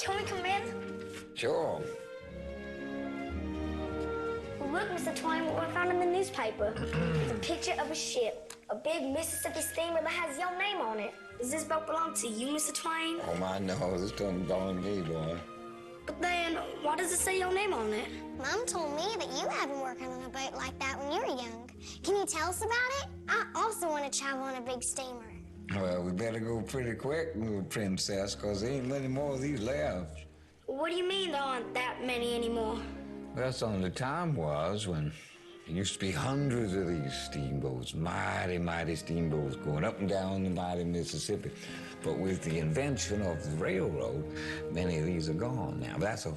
Can we come in? Sure. Look, Mr. Twain, what we found in the newspaper. It's a picture of a ship, a big Mississippi steamer that has your name on it. Does this boat belong to you, Mr. Twain? Oh, my no, this doesn't belong to me, boy. But then, why does it say your name on it? Mom told me that you have been working on a boat like that when you were young. Can you tell us about it? I also want to travel on a big steamer. Well, we better go pretty quick, little princess, because there ain't many more of these left. What do you mean there aren't that many anymore? That's on the time was when there used to be hundreds of these steamboats, mighty, mighty steamboats going up and down the mighty Mississippi. But with the invention of the railroad, many of these are gone now. That's a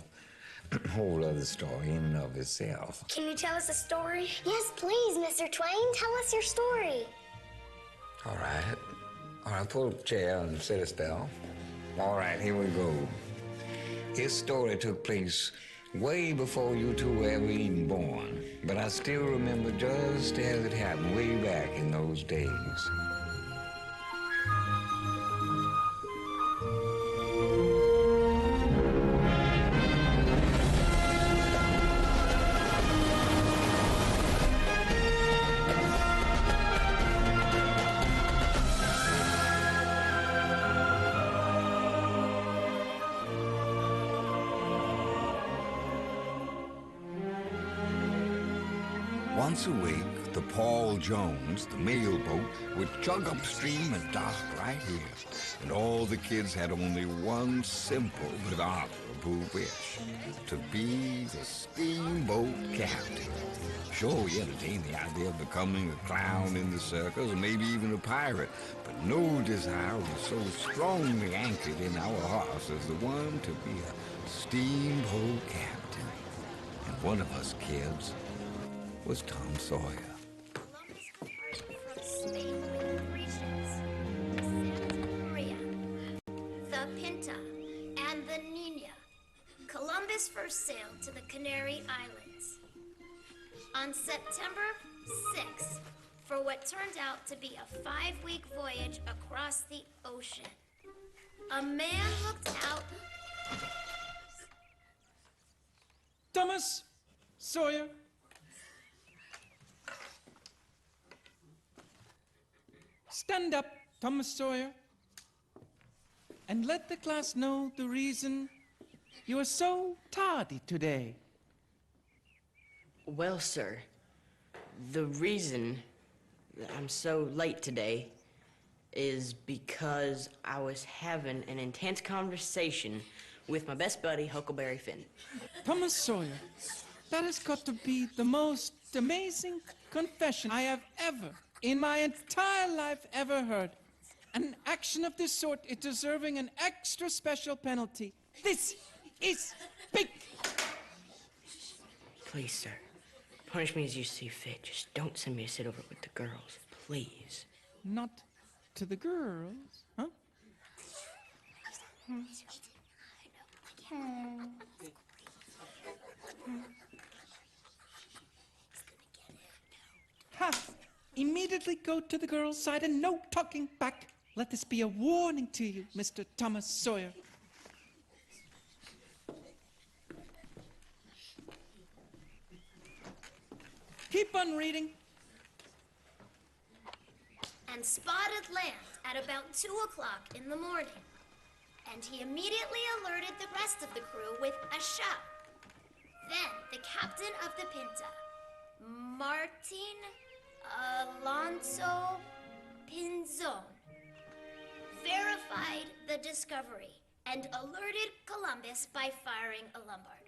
whole other story in and of itself. Can you tell us a story? Yes, please, Mr. Twain. Tell us your story. All right. All right, pull up a chair and sit a spell. All right, here we go. His story took place way before you two were ever even born. But I still remember just as it happened way back in those days. Once a week, the Paul Jones, the mail boat, would chug upstream and dock right here. And all the kids had only one simple but honorable wish: to be the steamboat captain. Sure, we entertained the idea of becoming a clown in the circus, or maybe even a pirate, but no desire was so strongly anchored in our hearts as the one to be a steamboat captain. And one of us kids was Tom Sawyer. Columbus departed from Spain with 3 ships: Santa Maria, the Pinta, and the Nina. Columbus first sailed to the Canary Islands on September 6th for what turned out to be a 5-week voyage across the ocean. A man looked out. Thomas Sawyer. Stand up, Thomas Sawyer, and let the class know the reason you are so tardy today. Well, sir, the reason that I'm so late today is because I was having an intense conversation with my best buddy, Huckleberry Finn. Thomas Sawyer, that has got to be the most amazing confession I have ever, in my entire life, ever heard. An action of this sort is deserving an extra special penalty. This is big. Please, sir, punish me as you see fit. Just don't send me to sit over with the girls, please. Not to the girls, huh? Ha! Immediately go to the girls' side and no talking back. Let this be a warning to you, Mr. Thomas Sawyer. Keep on reading. And spotted land at about 2 o'clock in the morning. And he immediately alerted the rest of the crew with a shout. Then the captain of the Pinta, Martin Alonso Pinzon, verified the discovery and alerted Columbus by firing a lombard.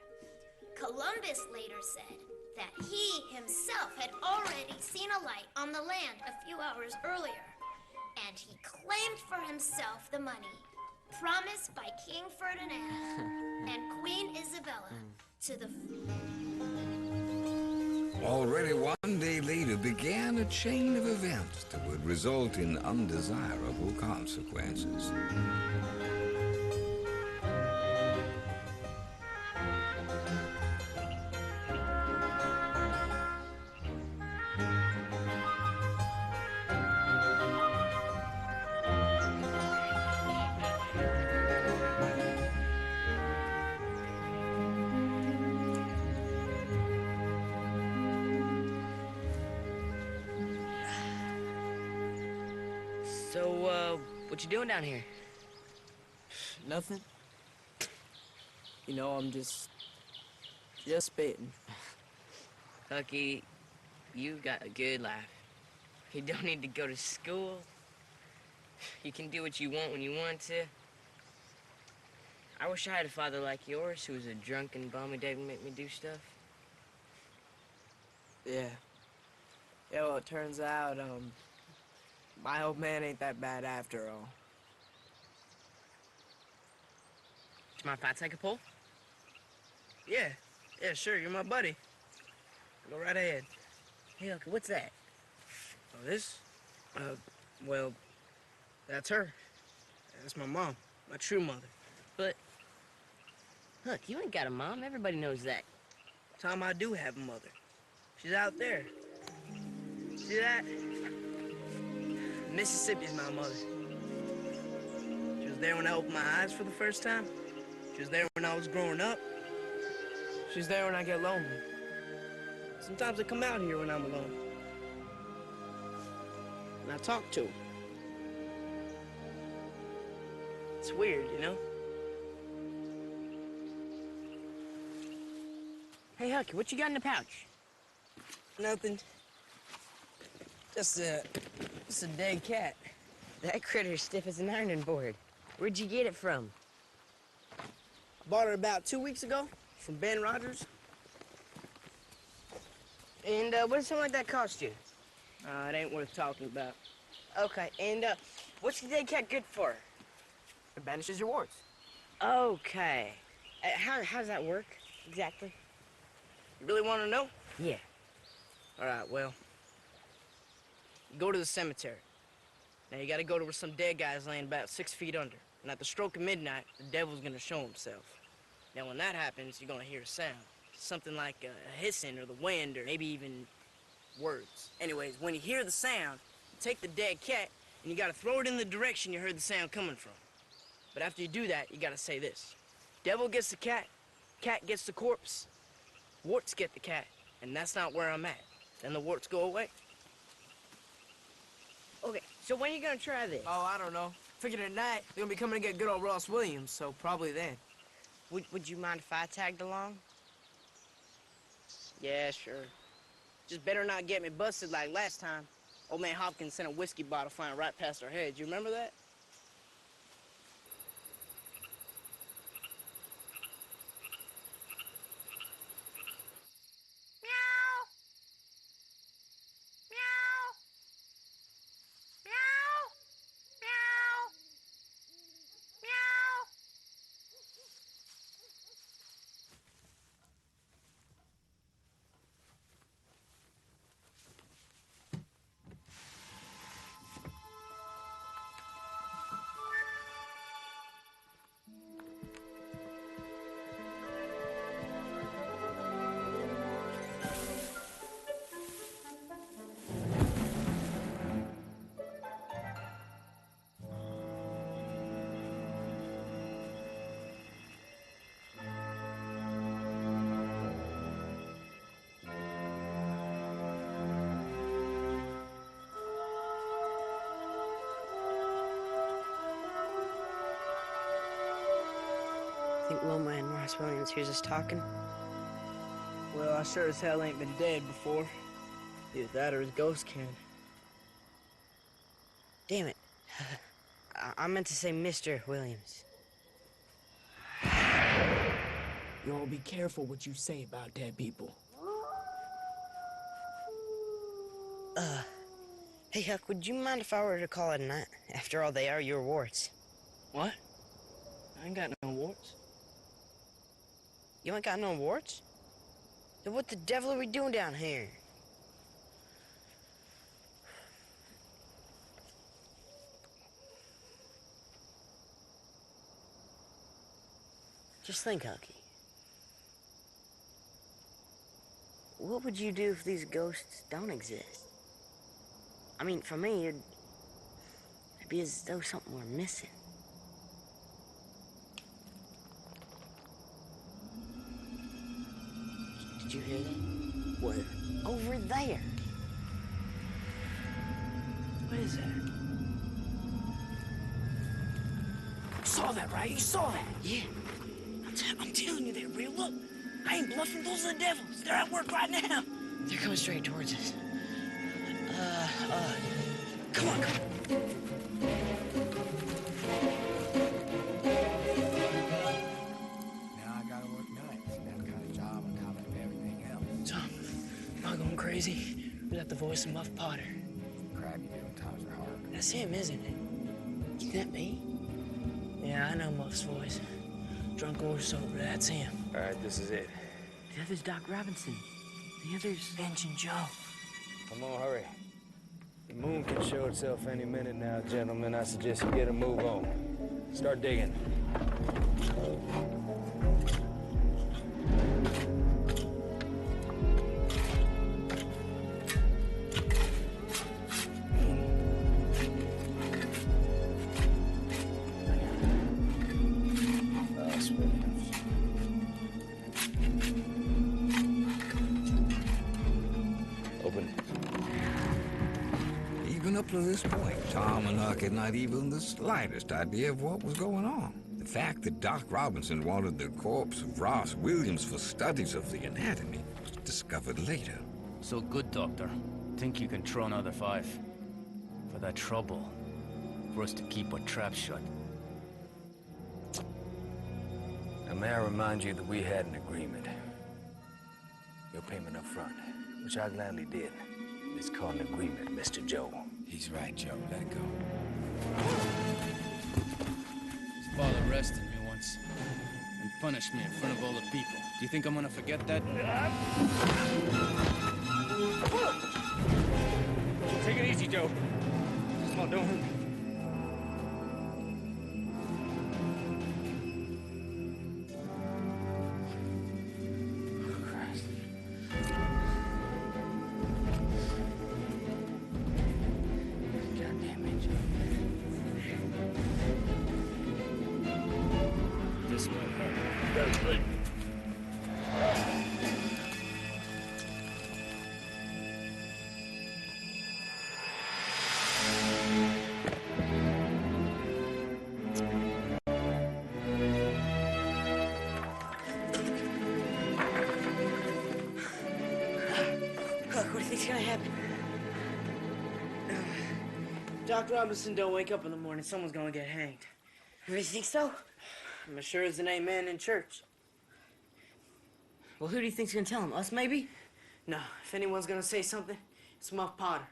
Columbus later said that he himself had already seen a light on the land a few hours earlier, and he claimed for himself the money promised by King Ferdinand and Queen Isabella to the... Already one day later began a chain of events that would result in undesirable consequences. What you doing down here? Nothing. You know, I'm just spitting. Hucky, you've got a good life. You don't need to go to school. You can do what you want when you want to. I wish I had a father like yours who was a drunken bum who didn't make me do stuff. Yeah. Yeah, well, it turns out, my old man ain't that bad after all. Do you mind if I take a pull? Yeah, sure, you're my buddy. Go right ahead. Hey, Hucky, what's that? Oh, this? Well, that's her. That's my mom, my true mother. But, Huck, you ain't got a mom. Everybody knows that. Tom, I do have a mother. She's out there. See that? Mississippi's my mother. She was there when I opened my eyes for the first time. She was there when I was growing up. She's there when I get lonely. Sometimes I come out here when I'm alone. And I talk to her. It's weird, you know? Hey, Hucky, what you got in the pouch? Nothing. Just a dead cat. That critter's stiff as an ironing board. Where'd you get it from? Bought her about 2 weeks ago from Ben Rogers. And what does something like that cost you? It ain't worth talking about. Okay, and what's the dead cat good for? It banishes your warts. Okay. How's that work, exactly? You really want to know? Yeah. All right, well, you go to the cemetery. Now, you got to go to where some dead guy's laying about 6 feet under. And at the stroke of midnight, the devil's going to show himself. Now, when that happens, you're going to hear a sound. Something like a hissing or the wind or maybe even words. Anyways, when you hear the sound, you take the dead cat and you got to throw it in the direction you heard the sound coming from. But after you do that, you got to say this. Devil gets the cat gets the corpse, warts get the cat, and that's not where I'm at. Then the warts go away. Okay, so when are you gonna try this? Oh, I don't know. Figured at night, they're gonna be coming to get good old Ross Williams, so probably then. Would you mind if I tagged along? Yeah, sure. Just better not get me busted like last time. Old man Hopkins sent a whiskey bottle flying right past our heads. You remember that? Think Wilma and Ross Williams hears us talking? Well, I sure as hell ain't been dead before. Either that or his ghost can. Damn it. I meant to say Mr. Williams. You all be careful what you say about dead people. Hey, Huck, would you mind if I were to call it a night? After all, they are your warts. What? I ain't got no warts. You ain't got no warts? Then what the devil are we doing down here? Just think, Hucky. What would you do if these ghosts don't exist? I mean, for me, it'd be as though something were missing. Did you hear that? Where? Over there. What is that? saw that, right? You saw that? Yeah. I'm telling you, they're real. Look, I ain't bluffing. Those are the devils. They're at work right now. They're coming straight towards us. Come on, come on. Now I gotta work nights. That kind of job on top of everything else. Tom, am I going crazy? We got the voice of Muff Potter. Crap you doing times are hard. That's him, isn't it? Isn't that me? Yeah, I know Muff's voice. Drunk or sober, that's him. All right, this is it. The other's Doc Robinson. The other's Injun Joe. Come on, hurry. The moon can show itself any minute now, gentlemen. I suggest you get a move on. Start digging. Even up to this point, Tom and Huck had not even the slightest idea of what was going on. The fact that Doc Robinson wanted the corpse of Ross Williams for studies of the anatomy was discovered later. So good, Doctor. Think you can throw another 5? For that trouble. For us to keep our trap shut. Now, may I remind you that we had an agreement. Your payment up front, which I gladly did. It's called an agreement, Mr. Joe. He's right, Joe. Let it go. His father arrested me once and punished me in front of all the people. Do you think I'm gonna forget that? Take it easy, Joe. Come on, don't hurt me. This way. Huck, what do you think's gonna happen? Doc Robinson don't wake up in the morning, someone's gonna get hanged. You really think so? I'm as sure as an amen in church. Well, who do you think's gonna tell him? Us, maybe? No, if anyone's gonna say something, it's Muff Potter.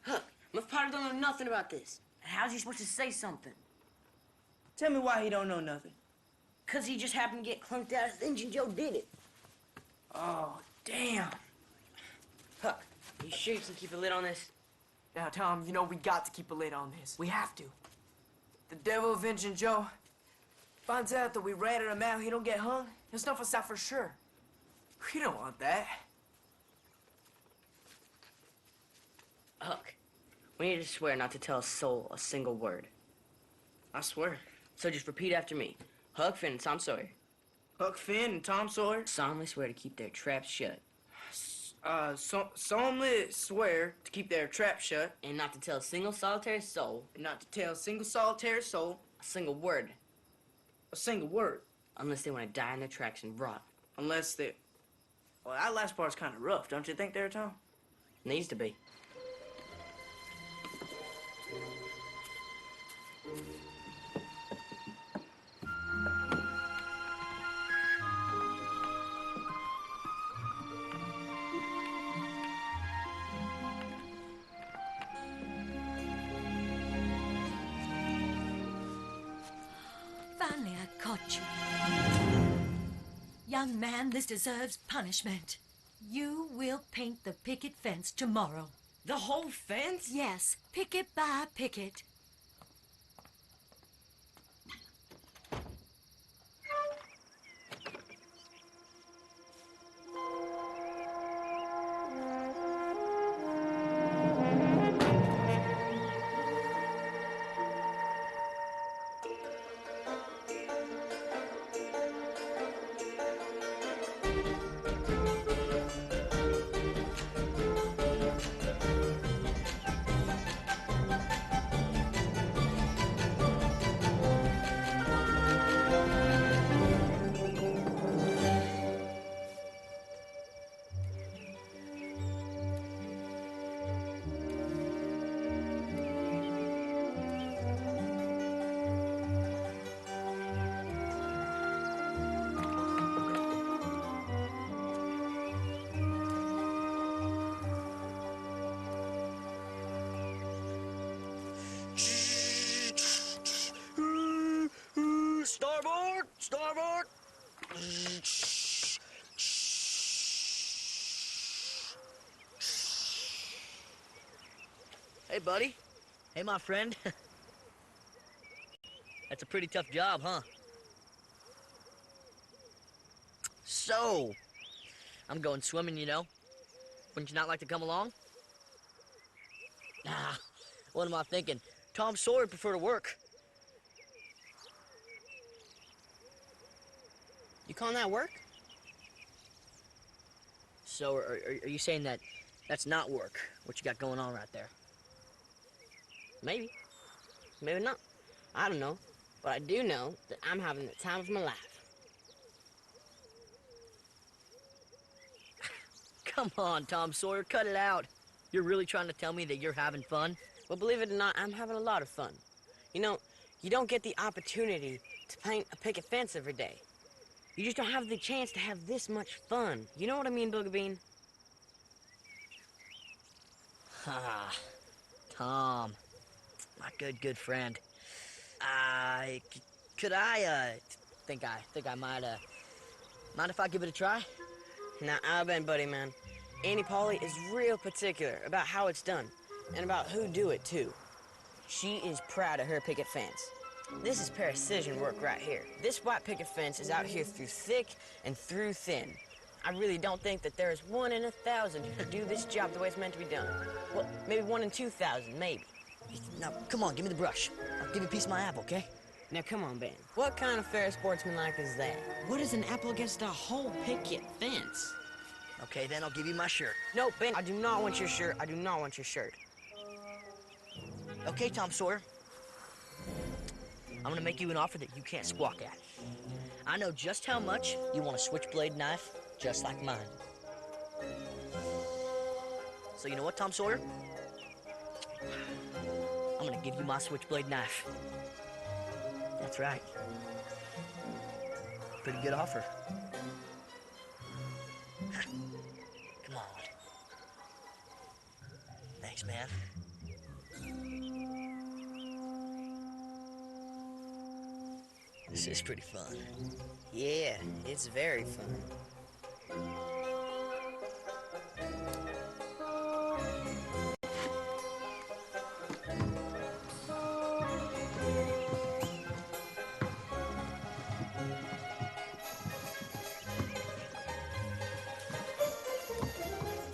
Huck, Muff Potter don't know nothing about this. How's he supposed to say something? Tell me why he don't know nothing. 'Cause he just happened to get clunked out as Injun Joe did it. Oh, damn. Huck, you sure you can keep a lid on this? Now, Tom, you know we got to keep a lid on this. We have to. The devil of Injun Joe finds out that we ratted him out, he don't get hung, he'll snuff us out for sure. We don't want that. Huck, we need to swear not to tell a soul a single word. I swear. So just repeat after me. Huck Finn and Tom Sawyer Huck Finn and Tom Sawyer solemnly swear to keep their traps shut. solemnly swear to keep their trap shut And not to tell a single solitary soul and not to tell a single solitary soul a single word. a single word. Unless they want to die in their tracks and rot. Unless they... Well, that last part's kind of rough, don't you think there, Tom? Needs to be. Finally, I caught you. Young man, this deserves punishment. You will paint the picket fence tomorrow. The whole fence? Yes, picket by picket. Hey, buddy. Hey, my friend. That's a pretty tough job, huh? So, I'm going swimming, you know. Wouldn't you not like to come along? Nah, what am I thinking? Tom Sawyer prefer to work. You calling that work? So, are you saying that that's not work, what you got going on right there? Maybe. Maybe not. I don't know. But I do know that I'm having the time of my life. Come on, Tom Sawyer, cut it out. You're really trying to tell me that you're having fun? Well, believe it or not, I'm having a lot of fun. You know, you don't get the opportunity to paint a picket fence every day. You just don't have the chance to have this much fun. You know what I mean, Booger Bean? Ah, Tom, my good friend. Could I, think I might, mind if I give it a try? Nah, I've been, buddy, man. Annie Polly is real particular about how it's done, and about who do it, too. She is proud of her picket fence. This is precision work right here. This white picket fence is out here through thick and through thin. I really don't think that there is 1 in 1,000 who could do this job the way it's meant to be done. Well, maybe 1 in 2,000, maybe. Now, come on, give me the brush. I'll give you a piece of my apple, okay? Now, come on, Ben. What kind of fair sportsmanlike is that? What is an apple against a whole picket fence? Okay, then I'll give you my shirt. No, Ben, I do not want your shirt. I do not want your shirt. Okay, Tom Sawyer. I'm gonna make you an offer that you can't squawk at. I know just how much you want a switchblade knife, just like mine. So you know what, Tom Sawyer? I'm gonna give you my switchblade knife. That's right. Pretty good offer. Come on. Thanks, man. This is pretty fun. Yeah, it's very fun.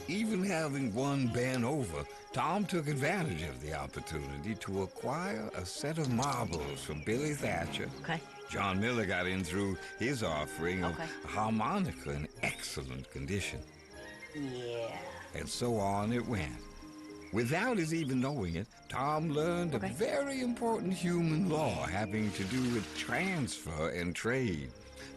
Even having one band over, Tom took advantage of the opportunity to acquire a set of marbles from Billy Thatcher. Okay. John Miller got in through his offering of Okay. a harmonica in excellent condition. Yeah. And so on it went. Without his even knowing it, Tom learned a very important human law having to do with transfer and trade.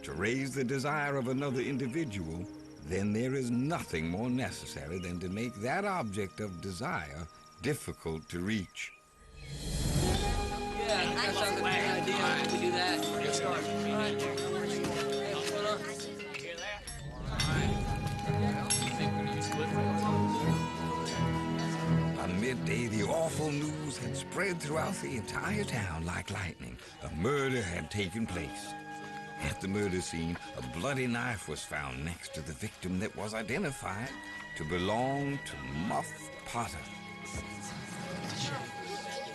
To raise the desire of another individual, then there is nothing more necessary than to make that object of desire difficult to reach. Yeah, that sounds like a good idea. We do that. Get started. All right. Hey, what's going on? You hear that? All right. You think we're gonna use Cliff? By midday, the awful news had spread throughout the entire town like lightning. A murder had taken place. At the murder scene, a bloody knife was found next to the victim that was identified to belong to Muff Potter.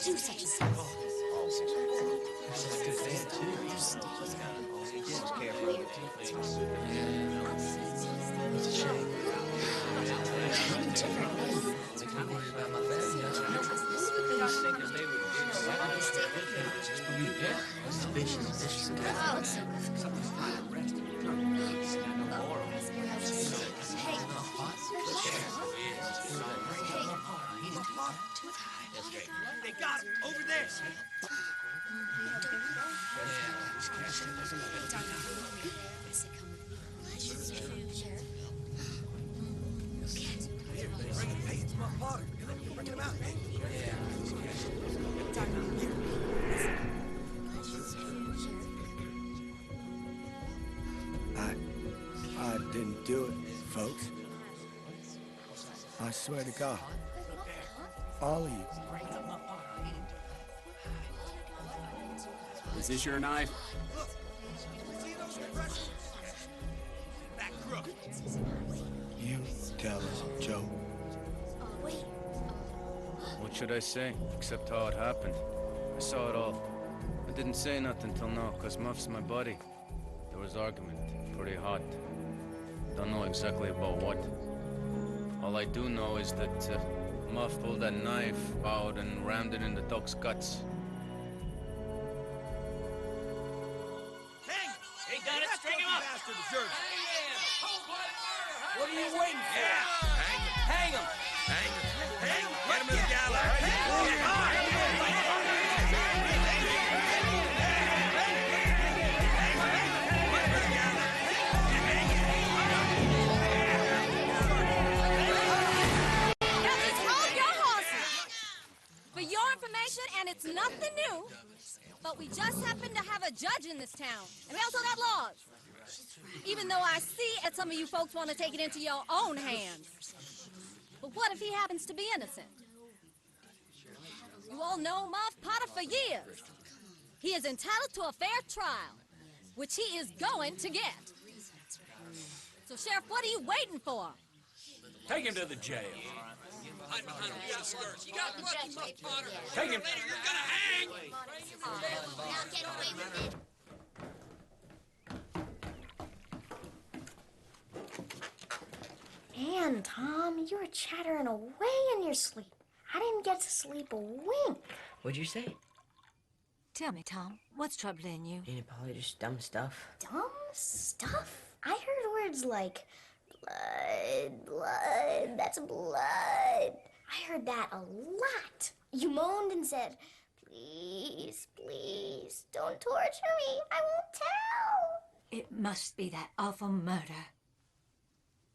Do such a thing. They got him over there. Hey, it's my Potter. Bring him out, man. I didn't do it, folks. I swear to God. All of you. Is this your knife? You tell us, Joe. What should I say, except how it happened? I saw it all. I didn't say nothing till now, 'cause Muff's my buddy. There was argument, pretty hot. Don't know exactly about what. All I do know is that Muff pulled that knife out and rammed it in the dog's guts. Hang him! He got it, string him up! What are you waiting for? Yeah. Hang him! Hang him! Hang him! Get him to the gallows! Now just hold your horses. For your information, and it's nothing new, but we just happen to have a judge in this town, and we also got laws. Even though I see that some of you folks want to take it into your own hands. But what if he happens to be innocent? You all know Muff Potter for years. He is entitled to a fair trial, which he is going to get. So, Sheriff, what are you waiting for? Take him to the jail. Hide behind the outskirts. You got lucky, Muff Potter. Take him. Later, you're gonna hang. Now get away with it. Man, Tom, you were chattering away in your sleep. I didn't get to sleep a wink. What'd you say? Tell me, Tom, what's troubling you? Ain't it probably just dumb stuff? Dumb stuff? I heard words like blood, that's blood. I heard that a lot. You moaned and said, please, please, don't torture me. I won't tell. It must be that awful murder.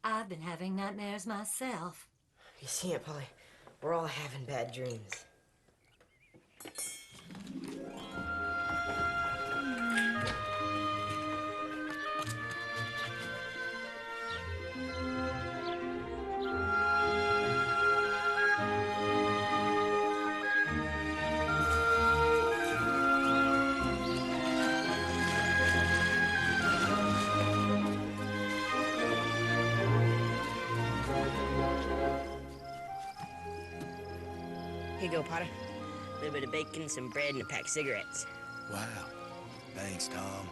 I've been having nightmares myself. You see it, Polly? We're all having bad dreams. Here you go, Potter. A little bit of bacon, some bread, and a pack of cigarettes. Wow. Thanks, Tom.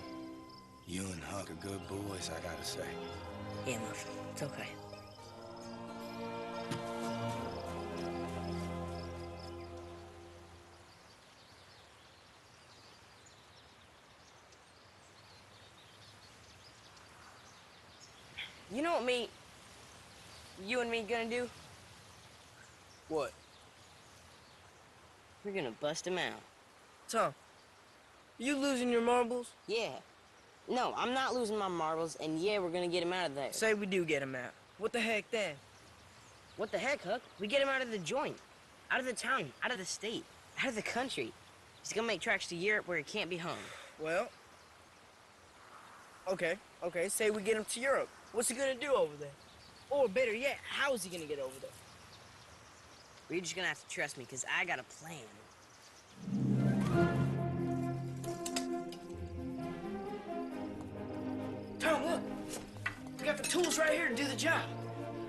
You and Huck are good boys, I gotta say. Yeah, Muff. It's okay. You know what you and me gonna do? What? We're gonna bust him out. Tom, you losing your marbles? Yeah. No, I'm not losing my marbles, and yeah, we're gonna get him out of there. Say we do get him out. What the heck then? What the heck, Huck? We get him out of the joint. Out of the town, out of the state, out of the country. He's gonna make tracks to Europe where he can't be hung. Well, okay, say we get him to Europe. What's he gonna do over there? Or better yet, how is he gonna get over there? Well, you're just gonna have to trust me, because I got a plan. Tom, look! We got the tools right here to do the job.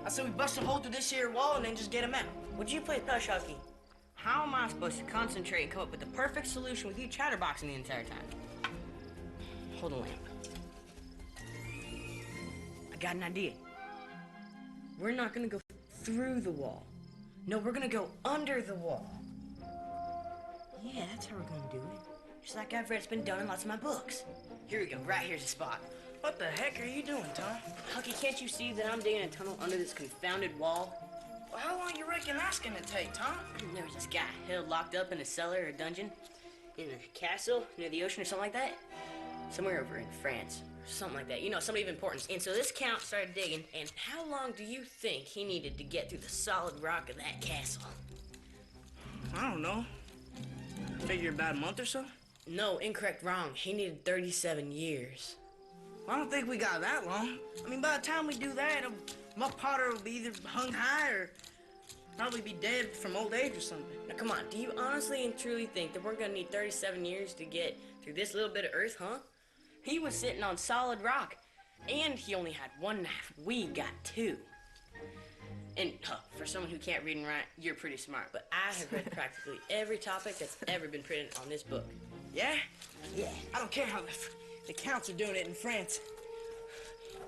I said we bust a hole through this here wall and then just get him out. Would you play push hockey? How am I supposed to concentrate and come up with the perfect solution with you chatterboxing the entire time? Hold a lamp. I got an idea. We're not gonna go through the wall. No, we're gonna go under the wall. Yeah, that's how we're gonna do it. Just like I've read, it's been done in lots of my books. Here we go, right here's the spot. What the heck are you doing, Tom? Hucky, can't you see that I'm digging a tunnel under this confounded wall? Well, how long you reckon that's gonna take, Tom? There was this guy held locked up in a cellar or a dungeon in a castle near the ocean or something like that. Somewhere over in France, or something like that. You know, somebody of importance. And so this count started digging, and how long do you think he needed to get through the solid rock of that castle? I don't know. Figure about a month or so? No, incorrect, wrong. He needed 37 years. Well, I don't think we got that long. I mean, by the time we do that, Muff Potter will be either hung high or probably be dead from old age or something. Now, come on, do you honestly and truly think that we're gonna need 37 years to get through this little bit of earth, huh? He was sitting on solid rock, and he only had one knife. We got two. And for someone who can't read and write, you're pretty smart. But I have read practically every topic that's ever been printed on this book. Yeah? Yeah. I don't care how the counts are doing it in France.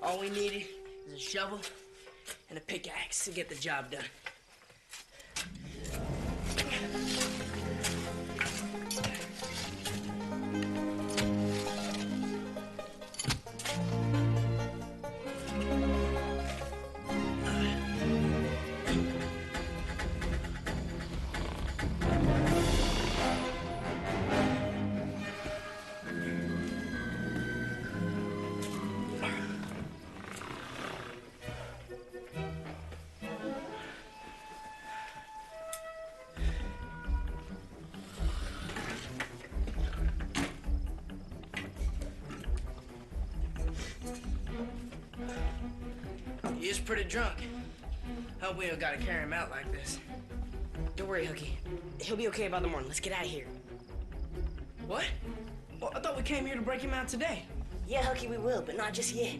All we needed is a shovel and a pickaxe to get the job done. He is pretty drunk. Hope we don't gotta carry him out like this. Don't worry, Hookie. He'll be okay by the morning. Let's get out of here. What? Well, I thought we came here to break him out today. Yeah, Hookie, we will, but not just yet.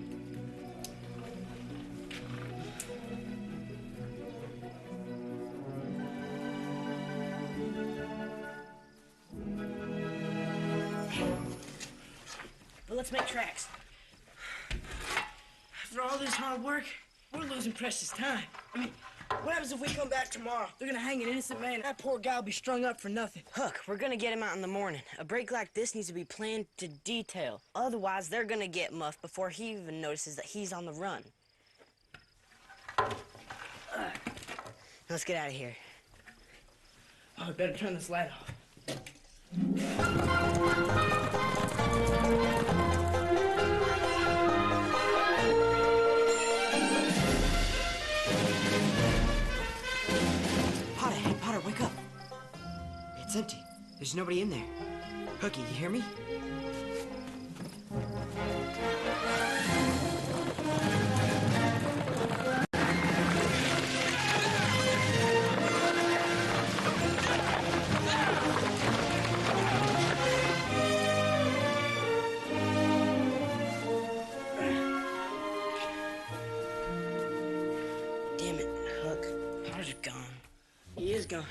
But let's make tracks. After all this hard work, we're losing precious time. I mean, what happens if we come back tomorrow? They're gonna hang an innocent man. That poor guy will be strung up for nothing. Hook, we're gonna get him out in the morning. A break like this needs to be planned to detail. Otherwise, they're gonna get muffed before he even notices that he's on the run. Let's get out of here. Oh, I better turn this light off. Potter, wake up. It's empty. There's nobody in there. Hookie, you hear me? Damn it, Hook. Potter's gone. He is gone.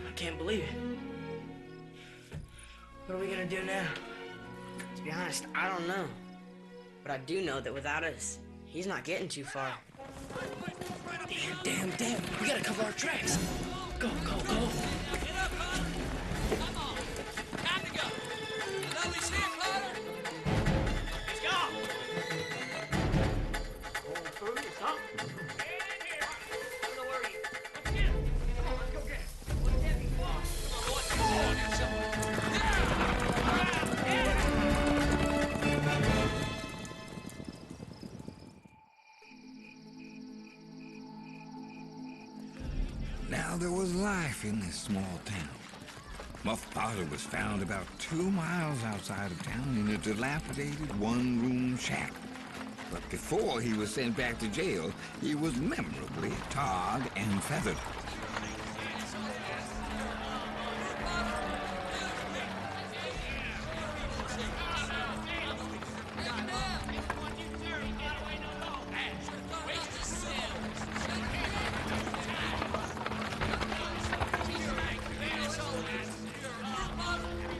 I can't believe it. What are we gonna do now? To be honest, I don't know. But I do know that without us, he's not getting too far. Damn. We gotta cover our tracks. Go. Get up, huh? Come on. Time to go. Now we see it, Potter. Let's go. Now there was life in this small town. Muff Potter was found about 2 miles outside of town in a dilapidated one-room shack. But before he was sent back to jail, he was memorably tarred and feathered.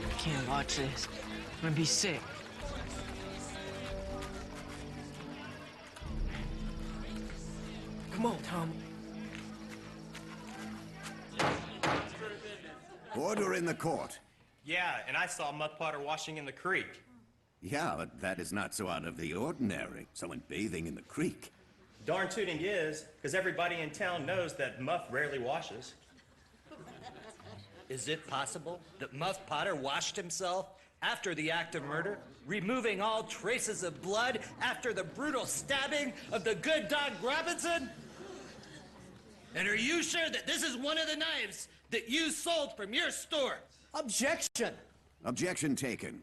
I can't watch this. I'm gonna be sick. Come on, Tom. Order in the court. Yeah, and I saw Muff Potter washing in the creek. Yeah, but that is not so out of the ordinary. Someone bathing in the creek. Darn tooting is, because everybody in town knows that Muff rarely washes. Is it possible that Muff Potter washed himself after the act of murder, removing all traces of blood after the brutal stabbing of the good dog Robinson? And are you sure that this is one of the knives that you sold from your store? Objection! Objection taken.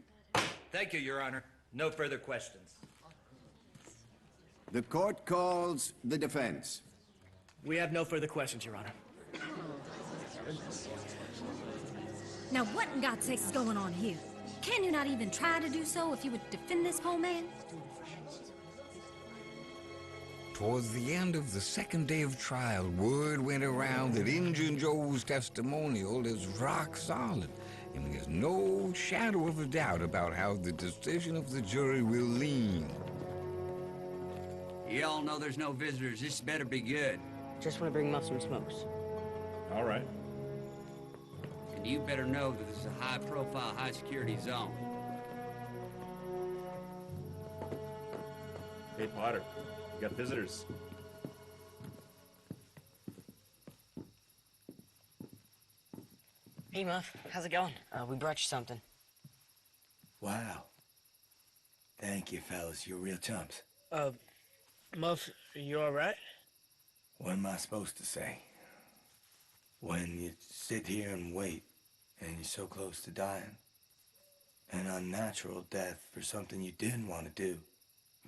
Thank you, Your Honor. No further questions. The court calls the defense. We have no further questions, Your Honor. Now what in God's sake is going on here? Can you not even try to do so if you would defend this poor man? Towards the end of the second day of trial, word went around that Injun Joe's testimonial is rock solid, and there's no shadow of a doubt about how the decision of the jury will lean. You all know there's no visitors. This better be good. Just want to bring Muff some smokes. All right. And you better know that this is a high-profile, high-security zone. Hey, Potter, you got visitors. Hey, Muff. How's it going? We brought you something. Wow. Thank you, fellas. You're real chumps. Muff, you all right? What am I supposed to say? When you sit here and wait, and you're so close to dying, an unnatural death for something you didn't want to do,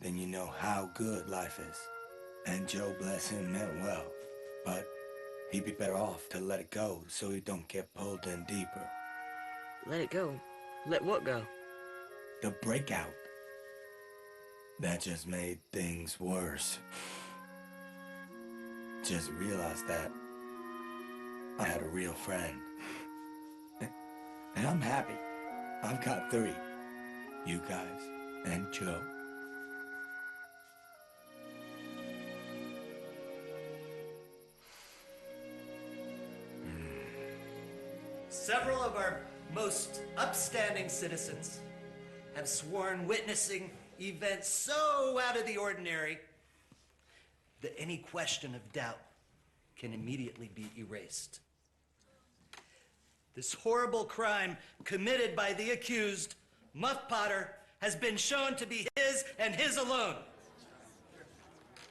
then you know how good life is. And Joe, bless him, meant well, but he'd be better off to let it go so he don't get pulled in deeper. Let it go? Let what go? The breakout. That just made things worse. Just realized that I had a real friend. And I'm happy. I've got 3. You guys and Joe. Several of our most upstanding citizens have sworn witnessing events so out of the ordinary that any question of doubt can immediately be erased. This horrible crime committed by the accused, Muff Potter, has been shown to be his and his alone.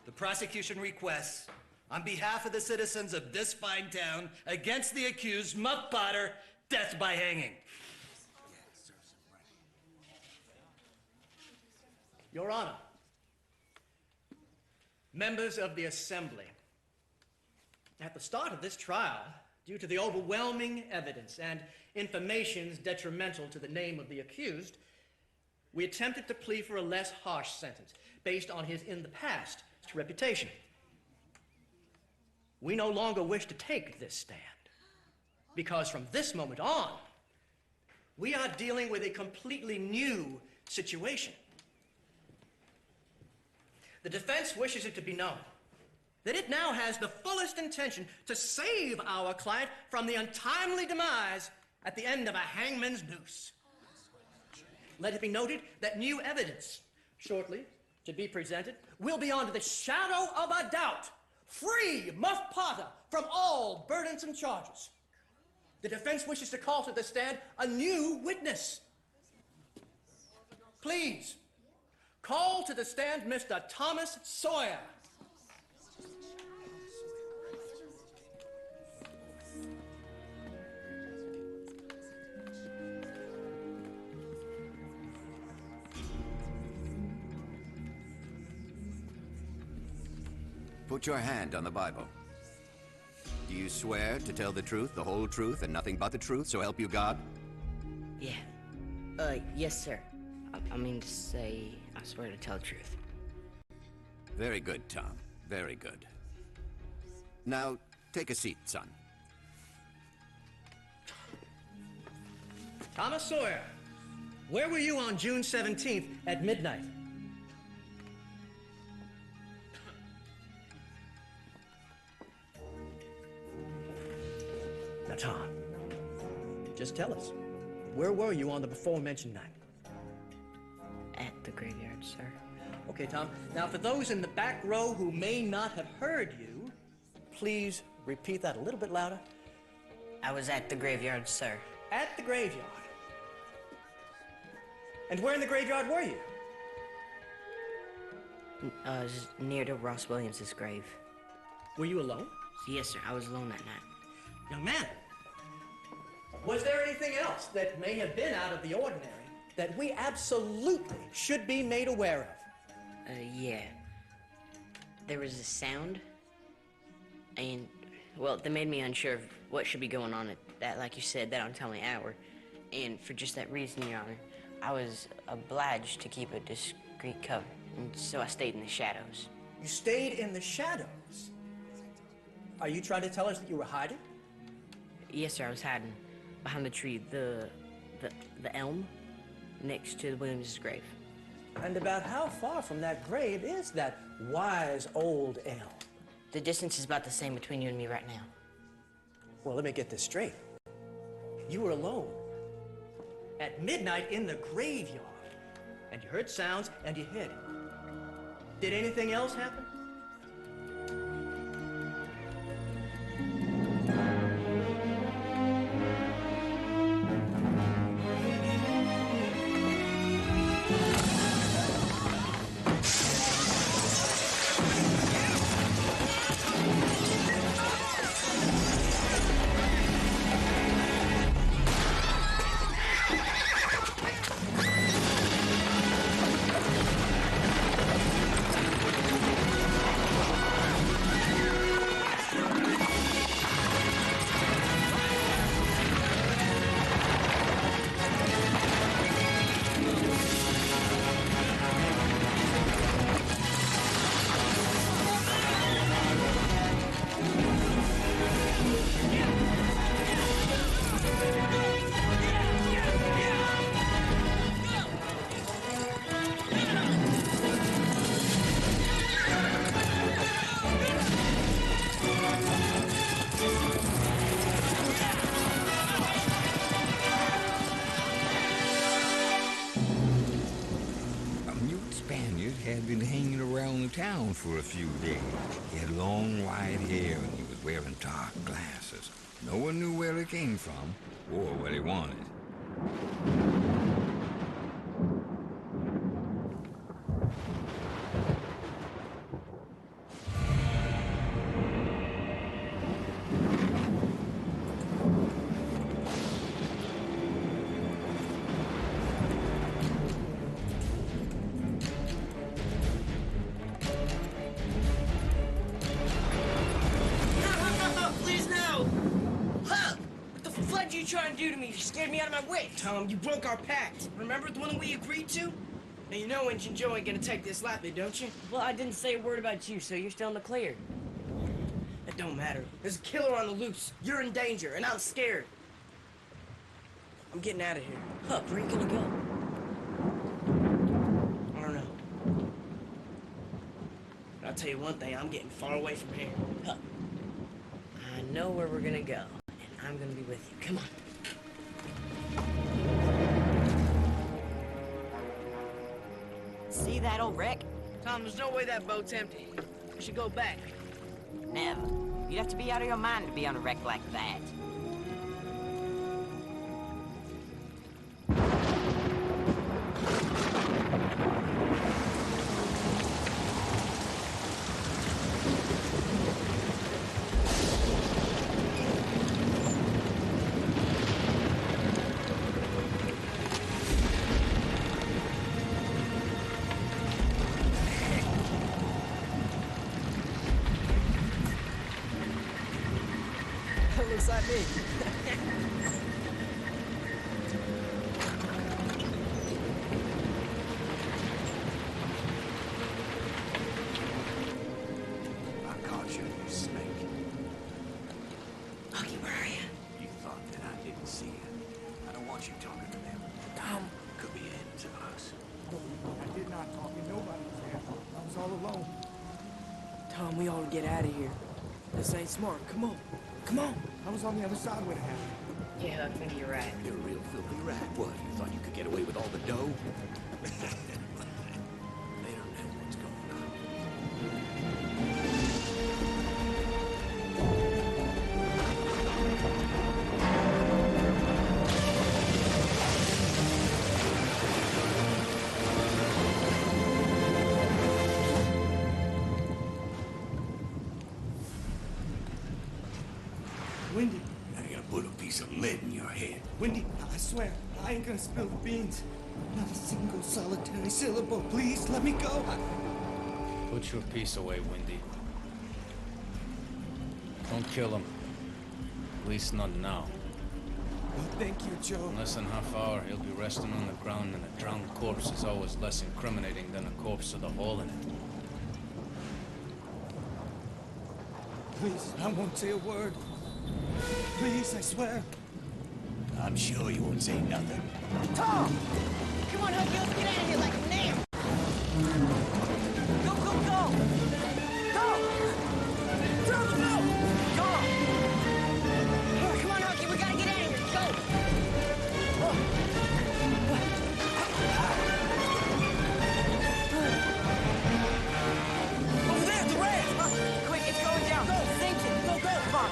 The prosecution requests, on behalf of the citizens of this fine town, against the accused, Muff Potter, death by hanging. Your Honor, members of the Assembly, at the start of this trial, due to the overwhelming evidence and information detrimental to the name of the accused, we attempted to plead for a less harsh sentence based on his in the past reputation. We no longer wish to take this stand because from this moment on, we are dealing with a completely new situation. The defense wishes it to be known that it now has the fullest intention to save our client from the untimely demise at the end of a hangman's noose. Let it be noted that new evidence, shortly to be presented, will beyond the shadow of a doubt free Muff Potter from all burdensome charges. The defense wishes to call to the stand a new witness. Please, call to the stand Mr. Thomas Sawyer. Put your hand on the Bible. Do you swear to tell the truth, the whole truth, and nothing but the truth, so help you God? Yeah. Yes, sir. I mean to say, I swear to tell the truth. Very good, Tom. Very good. Now, take a seat, son. Thomas Sawyer, where were you on June 17th at midnight? Now, Tom, just tell us, where were you on the before-mentioned night? At the graveyard, sir. Okay, Tom. Now, for those in the back row who may not have heard you, please repeat that a little bit louder. I was at the graveyard, sir. At the graveyard. And where in the graveyard were you? Just near to Ross Williams' grave. Were you alone? Yes, sir. I was alone that night. Young man, was there anything else that may have been out of the ordinary that we absolutely should be made aware of? Yeah. There was a sound, and, well, that made me unsure of what should be going on at that, like you said, that untimely hour. And for just that reason, Your Honor, I was obliged to keep a discreet cover, and so I stayed in the shadows. You stayed in the shadows. Are you trying to tell us that you were hiding? Yes, sir, I was hiding behind the tree, the elm, next to the Williams' grave. And about how far from that grave is that wise old elm? The distance is about the same between you and me right now. Well, let me get this straight. You were alone at midnight in the graveyard, and you heard sounds and you hid. Did anything else happen? Had been hanging around the town for a few days. He had long white hair and he was wearing dark glasses. No one knew where he came from or what he wanted. What you trying to do to me? You scared me out of my wits. Tom, you broke our pact. Remember the one that we agreed to? Now you know Injun Joe ain't gonna take this lightly, don't you? Well, I didn't say a word about you, so you're still in the clear. It don't matter. There's a killer on the loose. You're in danger, and I'm scared. I'm getting out of here. Huck, where are you gonna go? I don't know. But I'll tell you one thing, I'm getting far away from here. Huck, I know where we're gonna go. I'm gonna be with you. Come on. See that old wreck? Tom, there's no way that boat's empty. We should go back. Never. You'd have to be out of your mind to be on a wreck like that. Looks like me. I caught you, you snake. Huggy, where are you? You thought that I didn't see you. I don't want you talking to them. Tom. Could be end to us. I did not talk to nobody there. I was all alone. Tom, we ought to get out of here. This ain't smart. Come on. Come on. I was on the other side when it happened. Yeah, Huck, maybe you're right. You're a real filthy rat. What, you thought you could get away with all the dough? They don't know what's going on. Wendy. Now you're gonna put a piece of lead in your head. Wendy, I swear, I ain't gonna spill the beans. Not a single solitary syllable. Please, let me go. Put your piece away, Windy. Don't kill him. At least not now. Well, thank you, Joe. In less than half hour, he'll be resting on the ground, and a drowned corpse is always less incriminating than a corpse with a hole in it. Please, I won't say a word. Please, I swear. I'm sure you won't say nothing. Tom! Come on, Huggy, let's get out of here like now! Go, go, go! Go! Throw the boat! Go! Come on, Huggy, we gotta get out of here. Go! Over there, the raft! Quick, it's going down. Go, sink it. Go, go, come on.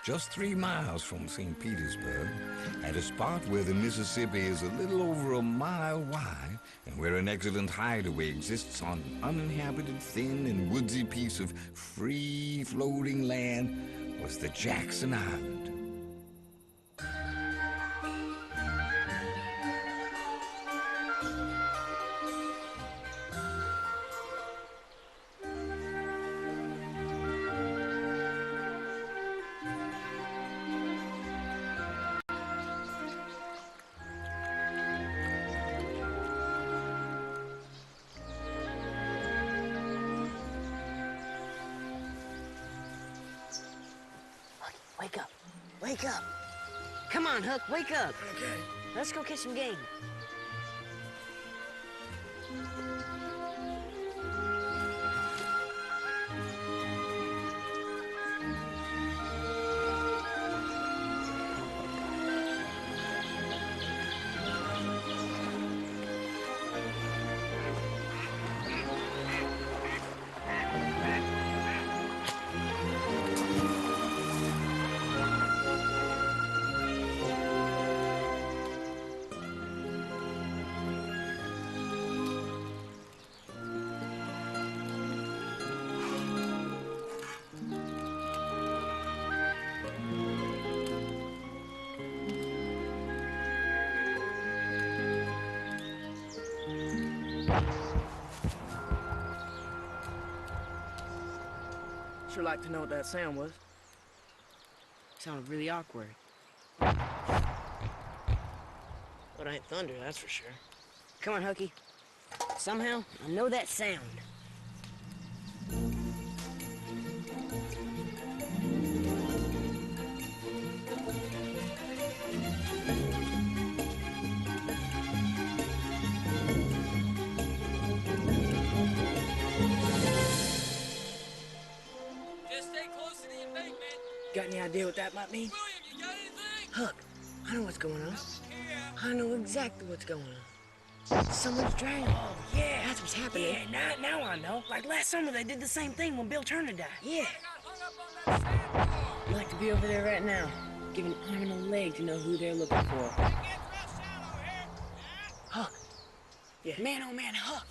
Just 3 miles from St. Petersburg, at a spot where the Mississippi is a little over a mile wide and where an excellent hideaway exists on an uninhabited, thin and woodsy piece of free-floating land, was the Jackson Island. Wake up. Wake up. Come on, Huck, wake up. Okay. Let's go catch some game. Sure like to know what that sound was. Sounded really awkward. But it ain't thunder, that's for sure. Come on, Hucky. Somehow, I know that sound. Just stay close to the embankment. Got any idea what that might mean? William, you got anything? Huck, I know what's going on. I know exactly what's going on. Someone's drowned. Oh, yeah. That's what's happening. Yeah, now I know. Like last summer they did the same thing when Bill Turner died. Yeah. I'd like to be over there right now. Give an arm and a leg to know who they're looking for. Huck. Yeah. Man, oh man, Huck.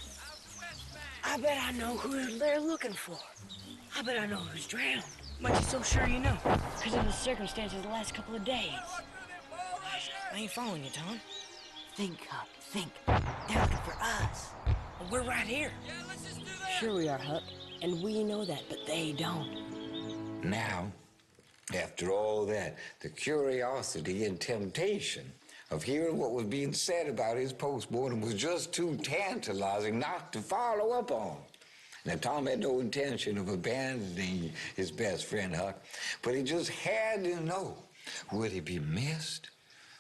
I bet I know who they're looking for. I bet I know who's drowned. But you're so sure you know? Because of the circumstances the last couple of days. I ain't following you, Tom. Think, Huck, think. They're looking for us. Well, we're right here. Yeah, let's just do that. Sure we are, Huck. And we know that, but they don't. Now, after all that, the curiosity and temptation of hearing what was being said about his postmortem was just too tantalizing not to follow up on. Now, Tom had no intention of abandoning his best friend, Huck, but he just had to know, would he be missed?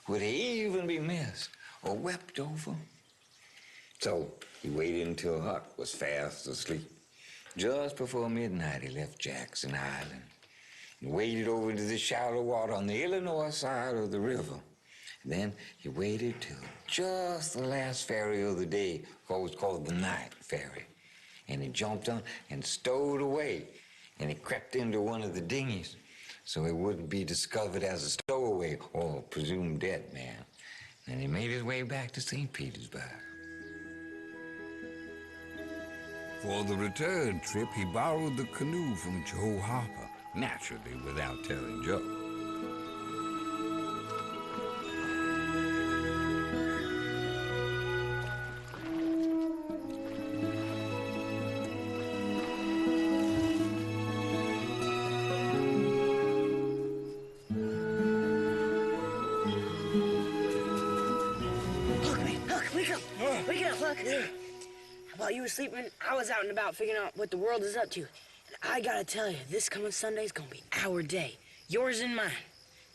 Would he even be missed or wept over? So he waited until Huck was fast asleep. Just before midnight, he left Jackson Island and waded over into the shallow water on the Illinois side of the river. And then he waited till just the last ferry of the day, what was called the night ferry. And he jumped on and stowed away. And he crept into one of the dinghies so it wouldn't be discovered as a stowaway or presumed dead man. And he made his way back to St. Petersburg. For the return trip, he borrowed the canoe from Joe Harper, naturally without telling Joe. Huck, wake up! Wake up, Huck! While you were sleeping, I was out and about figuring out what the world is up to. And I gotta tell you, this coming Sunday's gonna be our day. Yours and mine.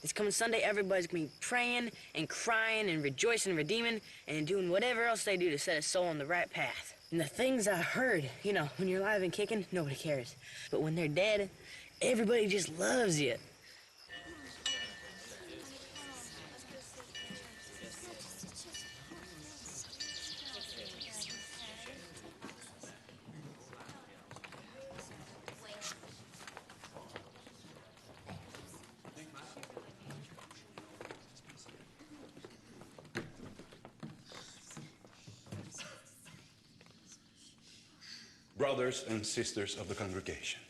This coming Sunday, everybody's gonna be praying and crying and rejoicing and redeeming and doing whatever else they do to set a soul on the right path. And the things I heard, you know, when you're alive and kicking, nobody cares. But when they're dead, everybody just loves you. Brothers and sisters of the congregation,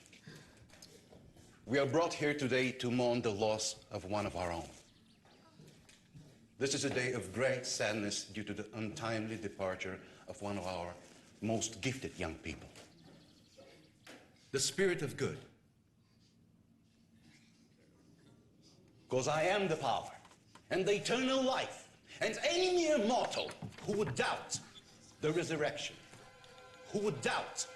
we are brought here today to mourn the loss of one of our own. This is a day of great sadness due to the untimely departure of one of our most gifted young people. The spirit of good. Because I am the power and the eternal life, and any mere mortal who would doubt the resurrection, who would doubt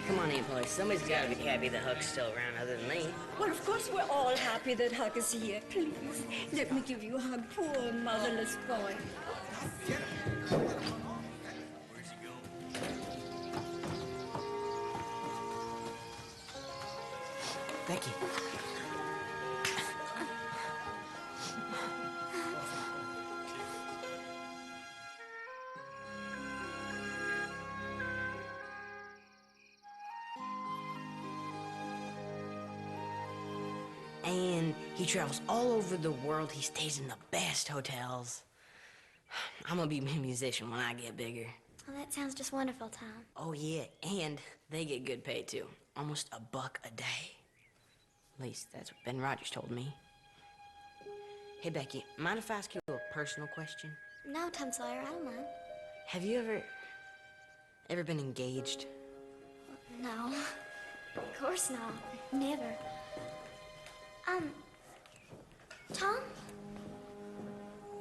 Come on, Aunt Polly. Somebody's got to be happy that Huck's still around other than me. Well, of course, we're all happy that Huck is here. Please, let me give you a hug, poor motherless boy. Becky. And he travels all over the world. He stays in the best hotels. I'm gonna be a musician when I get bigger. Oh, that sounds just wonderful, Tom. Oh, yeah, and they get good pay, too. Almost $1 a day. At least that's what Ben Rogers told me. Hey, Becky, mind if I ask you a personal question? No, Tom Sawyer, I don't mind. Have you ever been engaged? No. Of course not. Never. Tom?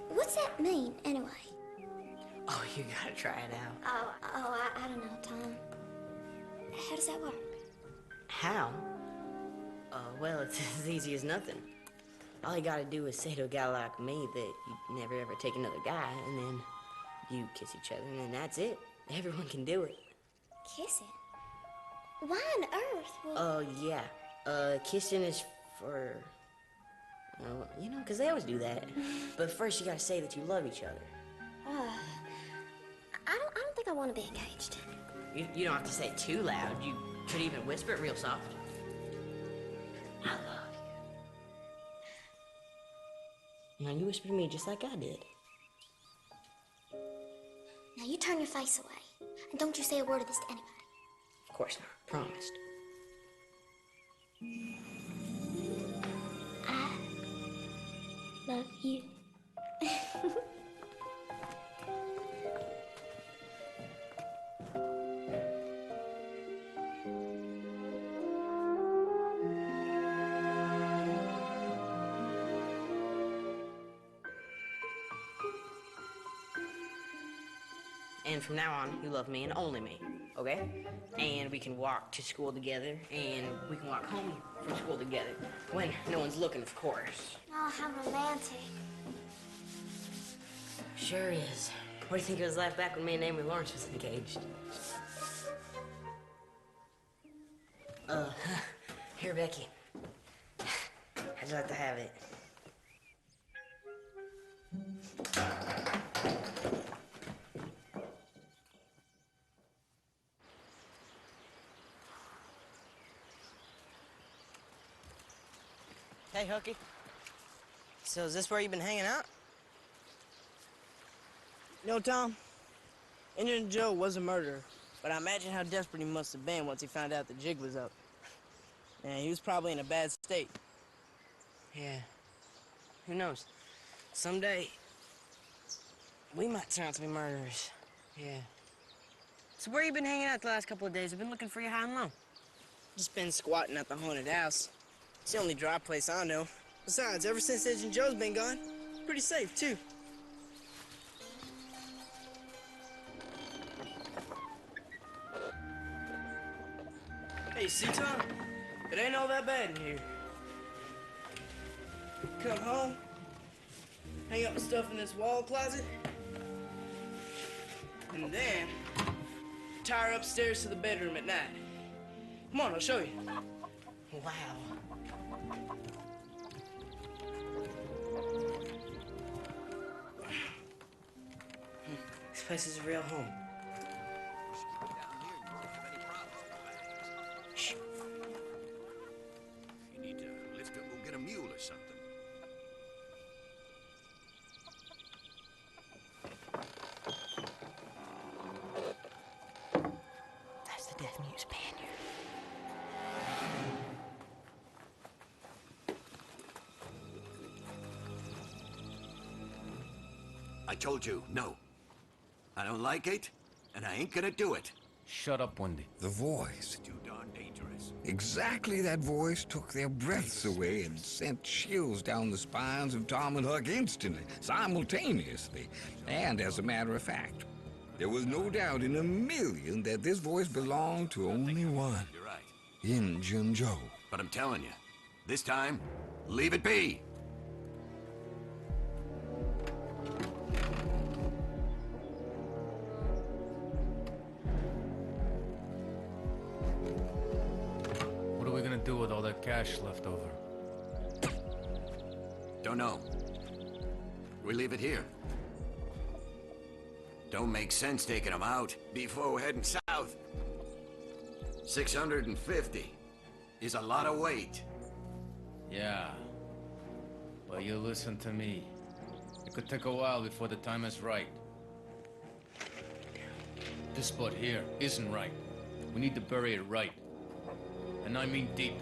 What's that mean, anyway? Oh, you gotta try it out. I don't know, Tom. How does that work? How? Well, it's as easy as nothing. All you gotta do is say to a guy like me that you'd never ever take another guy, and then you kiss each other, and then that's it. Everyone can do it. Kiss it? Why on earth would... Yeah. Kissing is for... you know, because they always do that. But first, you gotta say that you love each other. I don't think I want to be engaged. You don't have to say it too loud. You could even whisper it real soft. I love you. Now, you whisper to me just like I did. Now, you turn your face away. And don't you say a word of this to anybody. Of course not. Promised. I love you. And from now on, you love me and only me, okay? And we can walk to school together, and we can walk home from school together. When no one's looking, of course. Oh, how romantic. Sure is. What do you think it was like back when me and Amy Lawrence was engaged? Here, Becky. How'd you like to have it? Hey, Hooky. So is this where you've been hanging out? You know, Tom, Indian Joe was a murderer, but I imagine how desperate he must have been once he found out the jig was up. And he was probably in a bad state. Yeah. Who knows? Someday, we might turn out to be murderers. Yeah. So where you been hanging out the last couple of days? I've been looking for you high and low. Just been squatting at the haunted house. It's the only dry place I know. Besides, ever since Agent Joe's been gone, pretty safe, too. Hey, see, Tom? It ain't all that bad in here. Come home, hang up my stuff in this wall closet, and then retire upstairs to the bedroom at night. Come on, I'll show you. Wow. This place is a real home. Shh. If you need to lift it, we'll get a mule or something. That's the death mute Spaniard. I told you, no. I don't like it, and I ain't gonna do it. Shut up, Wendy. The voice. Too darn dangerous. Exactly that voice took their breaths away and sent chills down the spines of Tom and Huck instantly, simultaneously. And as a matter of fact, there was no doubt in a million that this voice belonged to only one. You're right. Injun Joe. But I'm telling you, this time, leave it be. What are we gonna do with all that cash left over? Don't know. We leave it here. Don't make sense taking them out before we're heading south. 650 is a lot of weight. Yeah. But you listen to me. It could take a while before the time is right. This spot here isn't right. We need to bury it right. And I mean deep.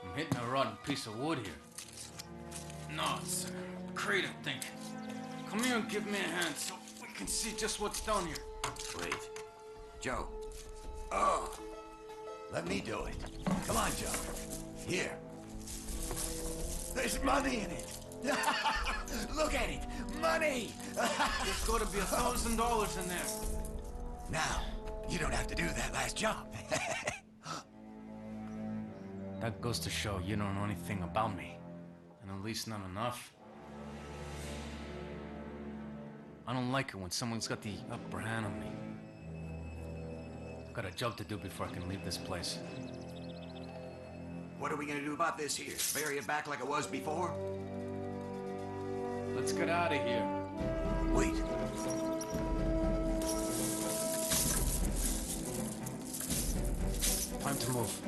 I'm hitting a rotten piece of wood here. No, it's a crate, I think. Come here and give me a hand so we can see just what's down here. Wait. Joe. Oh. Let me do it. Come on, Joe. Here. There's money in it. Look at it. Money! There's gotta be $1,000 in there. Now, you don't have to do that last job. That goes to show you don't know anything about me. And at least not enough. I don't like it when someone's got the upper hand on me. I've got a job to do before I can leave this place. What are we gonna do about this here? Bury it back like it was before? Let's get out of here. Wait. Time to move.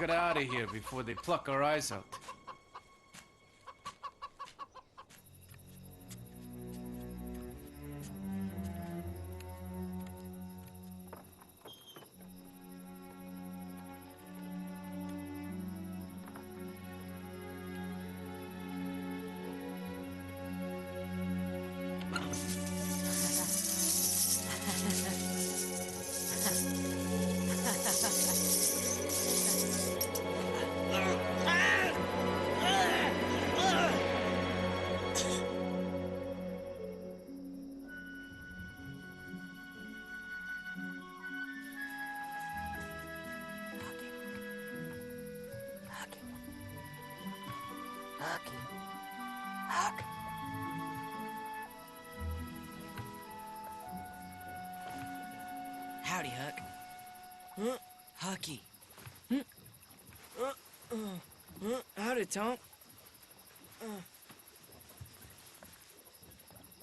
get out of here before they pluck our eyes out. Howdy, Huck. Hucky. Howdy, Tom.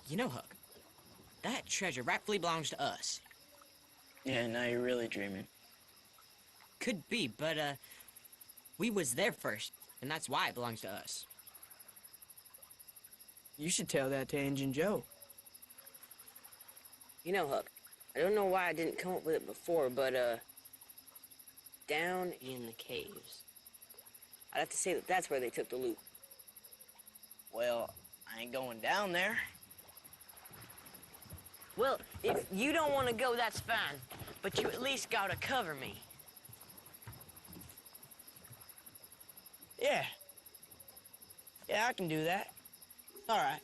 You know, Huck, that treasure rightfully belongs to us. Yeah, now you're really dreaming. Could be, but, we was there first, and that's why it belongs to us. You should tell that to Injun Joe. You know, Huck, I don't know why I didn't come up with it before, but, down in the caves, I'd have to say that that's where they took the loot. Well, I ain't going down there. Well, if you don't want to go, that's fine, but you at least gotta cover me. Yeah. Yeah, I can do that. All right.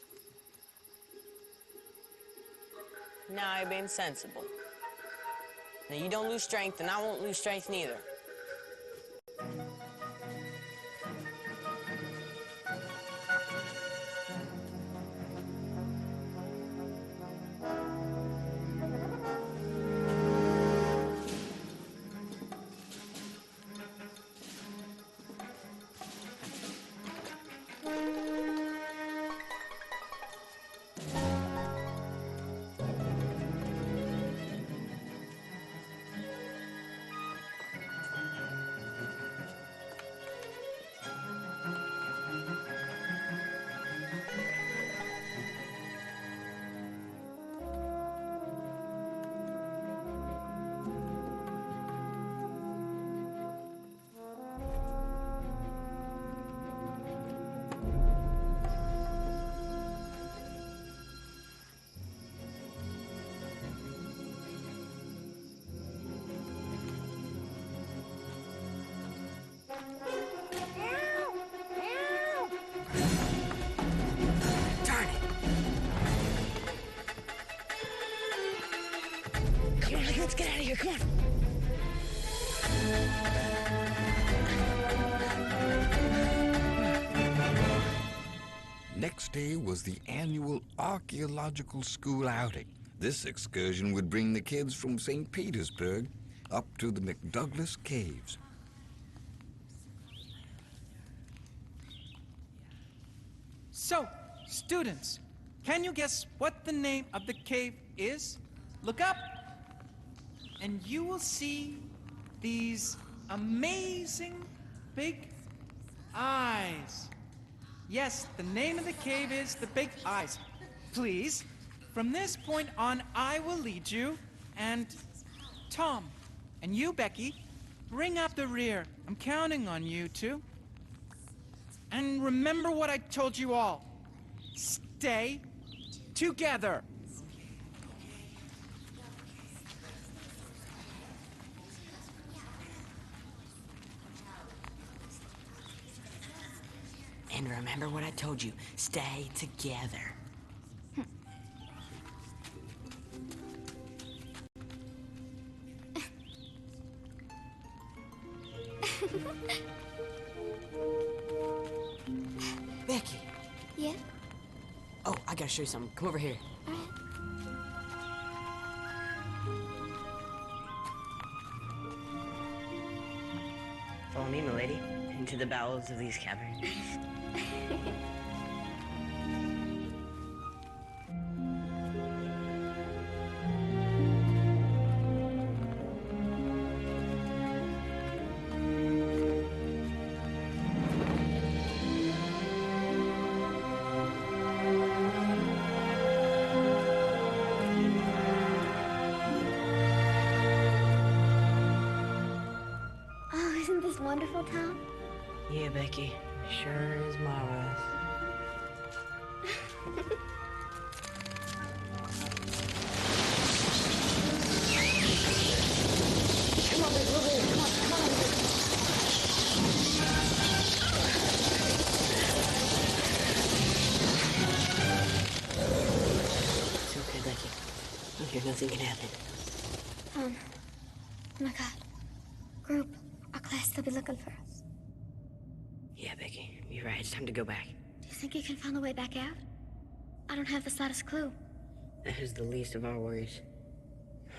Now you're being sensible. Now you don't lose strength, and I won't lose strength neither. Let's get out of here, come on. Next day was the annual archaeological school outing. This excursion would bring the kids from St. Petersburg up to the McDouglas Caves. So, students, can you guess what the name of the cave is? Look up, and you will see these amazing big eyes. Yes, the name of the cave is the Big Eyes. Please, from this point on, I will lead you, and Tom, and you, Becky, bring up the rear. I'm counting on you two. And remember what I told you all. Stay together. And remember what I told you. Stay together. Becky. Yeah? Oh, I gotta show you something. Come over here. Follow me, my lady, into the bowels of these caverns. wonderful, Tom? Yeah, Becky. Sure is marvelous. Come on, baby, over here. Come on, come on over here. It's okay, Becky. Okay, nothing can happen. Oh my God. Group, our class, they'll be looking for us. Yeah, Becky. You're right. It's time to go back. Do you think you can find a way back out? I don't have the slightest clue. That is the least of our worries.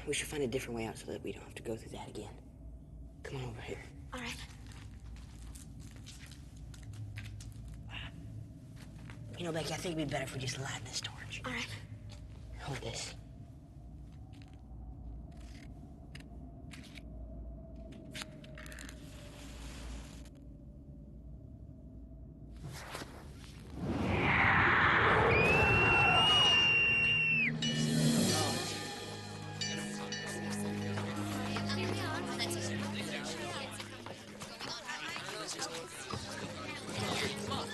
We should find a different way out so that we don't have to go through that again. Come on over here. All right. You know, Becky, I think it'd be better if we just light this torch. All right. Hold this.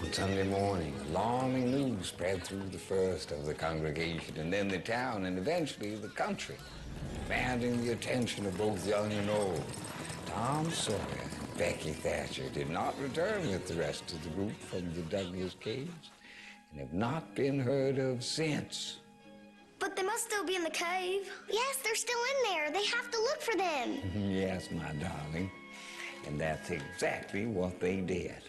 On Sunday morning, alarming news spread through the first of the congregation, and then the town, and eventually the country, demanding the attention of both young and old. Tom Sawyer and Becky Thatcher did not return with the rest of the group from the Douglas caves, and have not been heard of since. But they must still be in the cave. Yes, they're still in there. They have to look for them. Yes, my darling, and that's exactly what they did.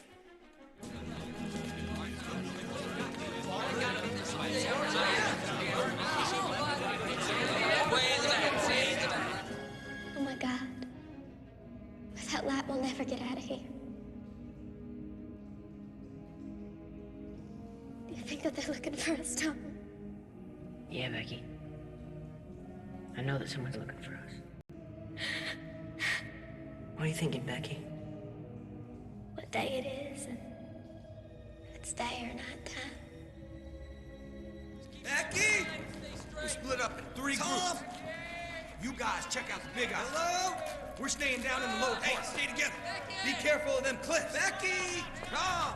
Oh my God. Without light, we'll never get out of here. Do you think that they're looking for us, Tom? Yeah, Becky. I know that someone's looking for us. What are you thinking, Becky? What day it is, and if it's day or night time. Becky! We split up in 3 groups. You guys check out the big eye. Hello? We're staying down in the lower part. Hey, stay together. Be careful of them cliffs. Becky! Tom!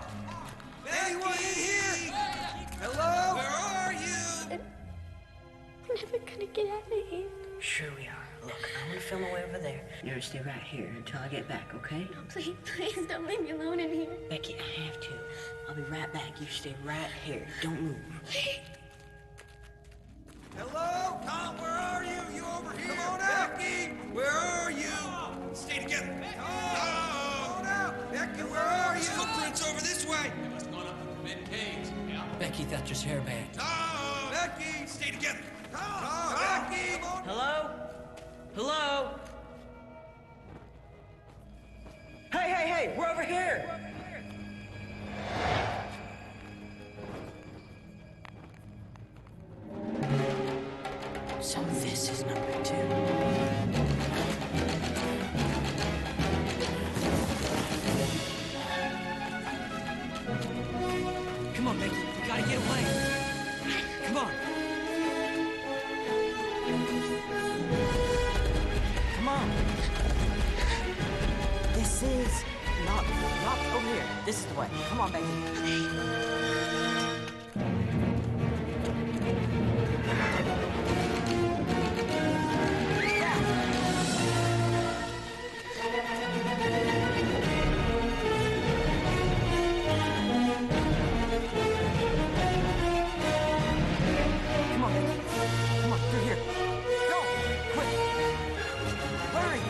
Anyone in here? Hello? Where are you? We're never gonna get out of here. Sure we are. Look, I'm gonna film away over there. You're gonna stay right here until I get back, okay? No, please, please don't leave me alone in here. Becky, I have to. I'll be right back. You stay right here. Don't move. Hello? Tom, where are you? You over here? Come on out. Becky, where are you? Stay together. Tom! Come on out. Becky, where are you? Footprints over this way. They must have gone up the forbidden caves. Yeah. Becky Thatcher's hairband. Tom! Becky, stay together. Tom! Becky! Come on. Hello? Hello? Hey, we're over here! So this is number 2. Come on, Becky. You gotta get away. Come on. Come on. This is not over here. This is the way. Come on, Becky. Come on, Becky. Come on, through here. Go! Quick! Hurry!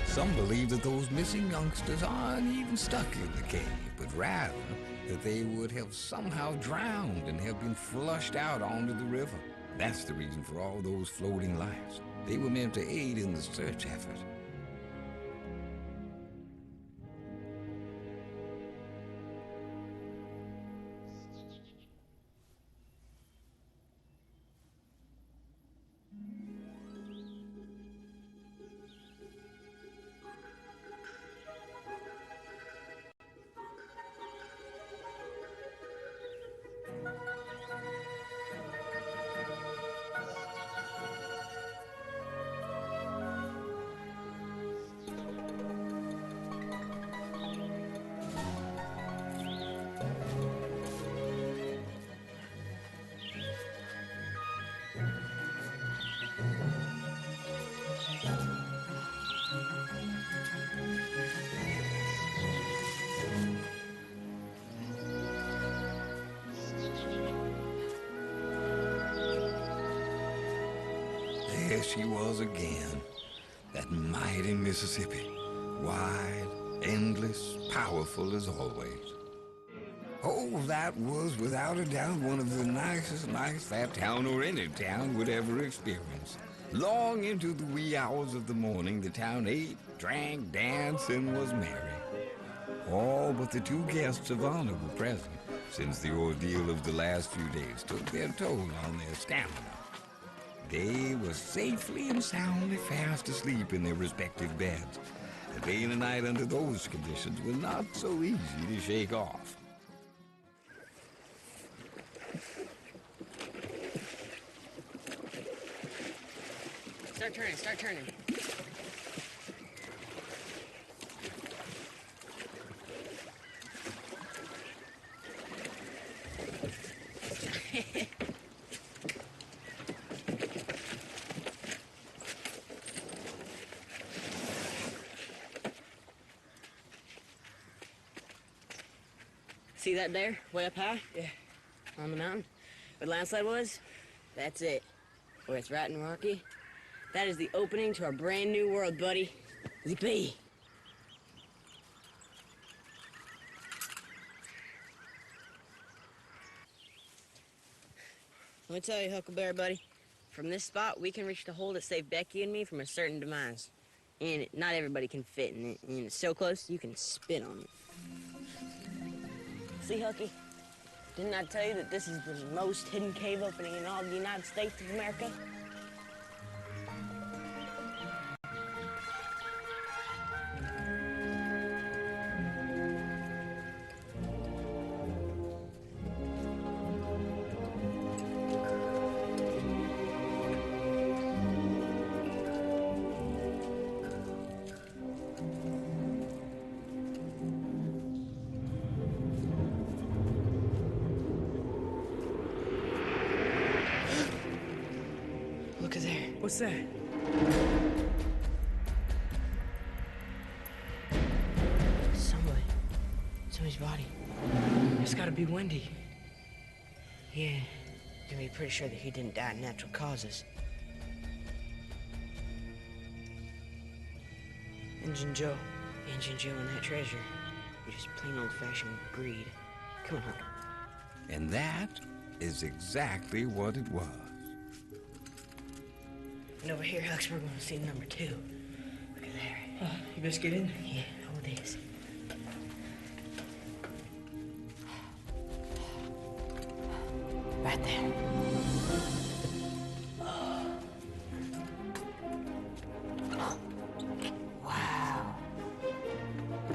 Some believe that those missing youngsters aren't even stuck in the cave, but rather that they would have somehow drowned and have been flushed out onto the river. That's the reason for all those floating lights. They were meant to aid in the search effort. she was again. That mighty Mississippi, wide, endless, powerful as always. Oh, that was without a doubt one of the nicest nights that town or any town would ever experience. Long into the wee hours of the morning, the town ate, drank, danced, and was merry. All but the two guests of honor were present, since the ordeal of the last few days took their toll on their stamina. They were safely and soundly fast asleep in their respective beds. And being a night under those conditions was not so easy to shake off. Start turning, start turning. See that there, way up high? Yeah. On the mountain? Where the landslide was? That's it. Where it's right and rocky. That is the opening to our brand new world, buddy. Yippee! Let me tell you, Huckleberry, buddy. From this spot, we can reach the hole that saved Becky and me from a certain demise. And not everybody can fit in it. And it's so close, you can spit on it. See, Hucky? Didn't I tell you that this is the most hidden cave opening in all the United States of America? Look at there. What's that? Somebody's body. It's gotta be Wendy. Yeah, and we're pretty sure that he didn't die of natural causes. Injun Joe. Injun Joe and that treasure. You're just plain old-fashioned greed. Come on, Huck. And that is exactly what it was. And over here, Hux, we're going to see number 2. Look at there. You best get in? Yeah, hold this. Right there. Wow.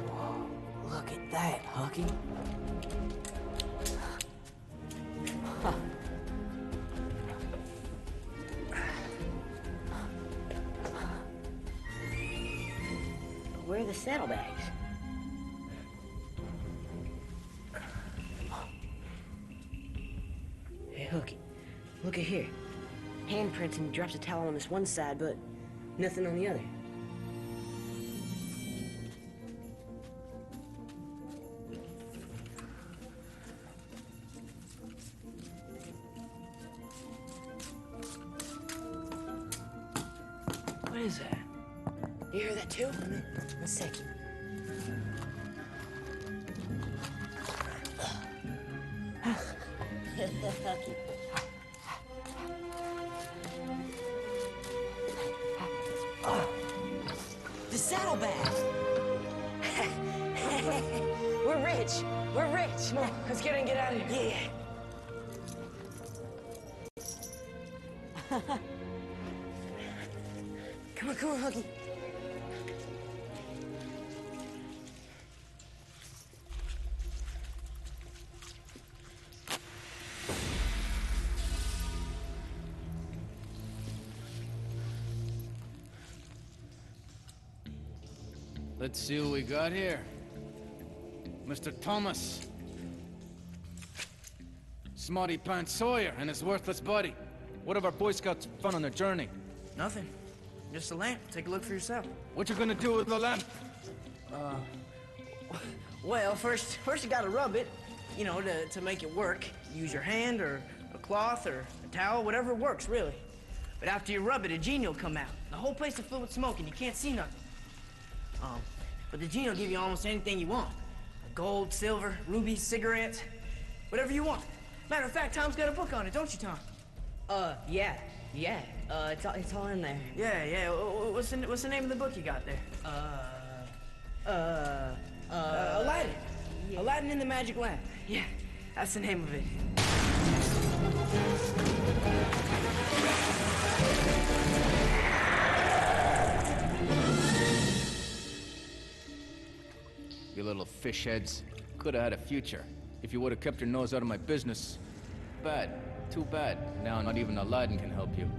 Whoa, look at that, Hucky. Huh. Where are the saddlebags? Hey, Hooky, look at here. Handprints, and he drops a towel on this one side, but nothing on the other. What is that? You hear that too? One second. The saddlebags! We're rich! We're rich! Come on, let's get in and get out of here. Yeah! Come on, Huggy. Let's see what we got here. Mr. Thomas. Smarty Pants Sawyer and his worthless buddy. What have our Boy Scouts found on their journey? Nothing. Just a lamp. Take a look for yourself. What you gonna do with the lamp? Well, first you gotta rub it, you know, to make it work. Use your hand or a cloth or a towel, whatever works, really. But after you rub it, a genie will come out. The whole place will fill with smoke and you can't see nothing. But the genie will give you almost anything you want. Gold, silver, rubies, cigarettes, whatever you want. Matter of fact, Tom's got a book on it, don't you, Tom? Yeah. It's all in there. Yeah. What's the name of the book you got there? Aladdin. Yeah. Aladdin in the Magic Lamp. Yeah, that's the name of it. You little fish heads. Could have had a future if you would have kept your nose out of my business. Bad. Too bad. Now not even Aladdin can help you.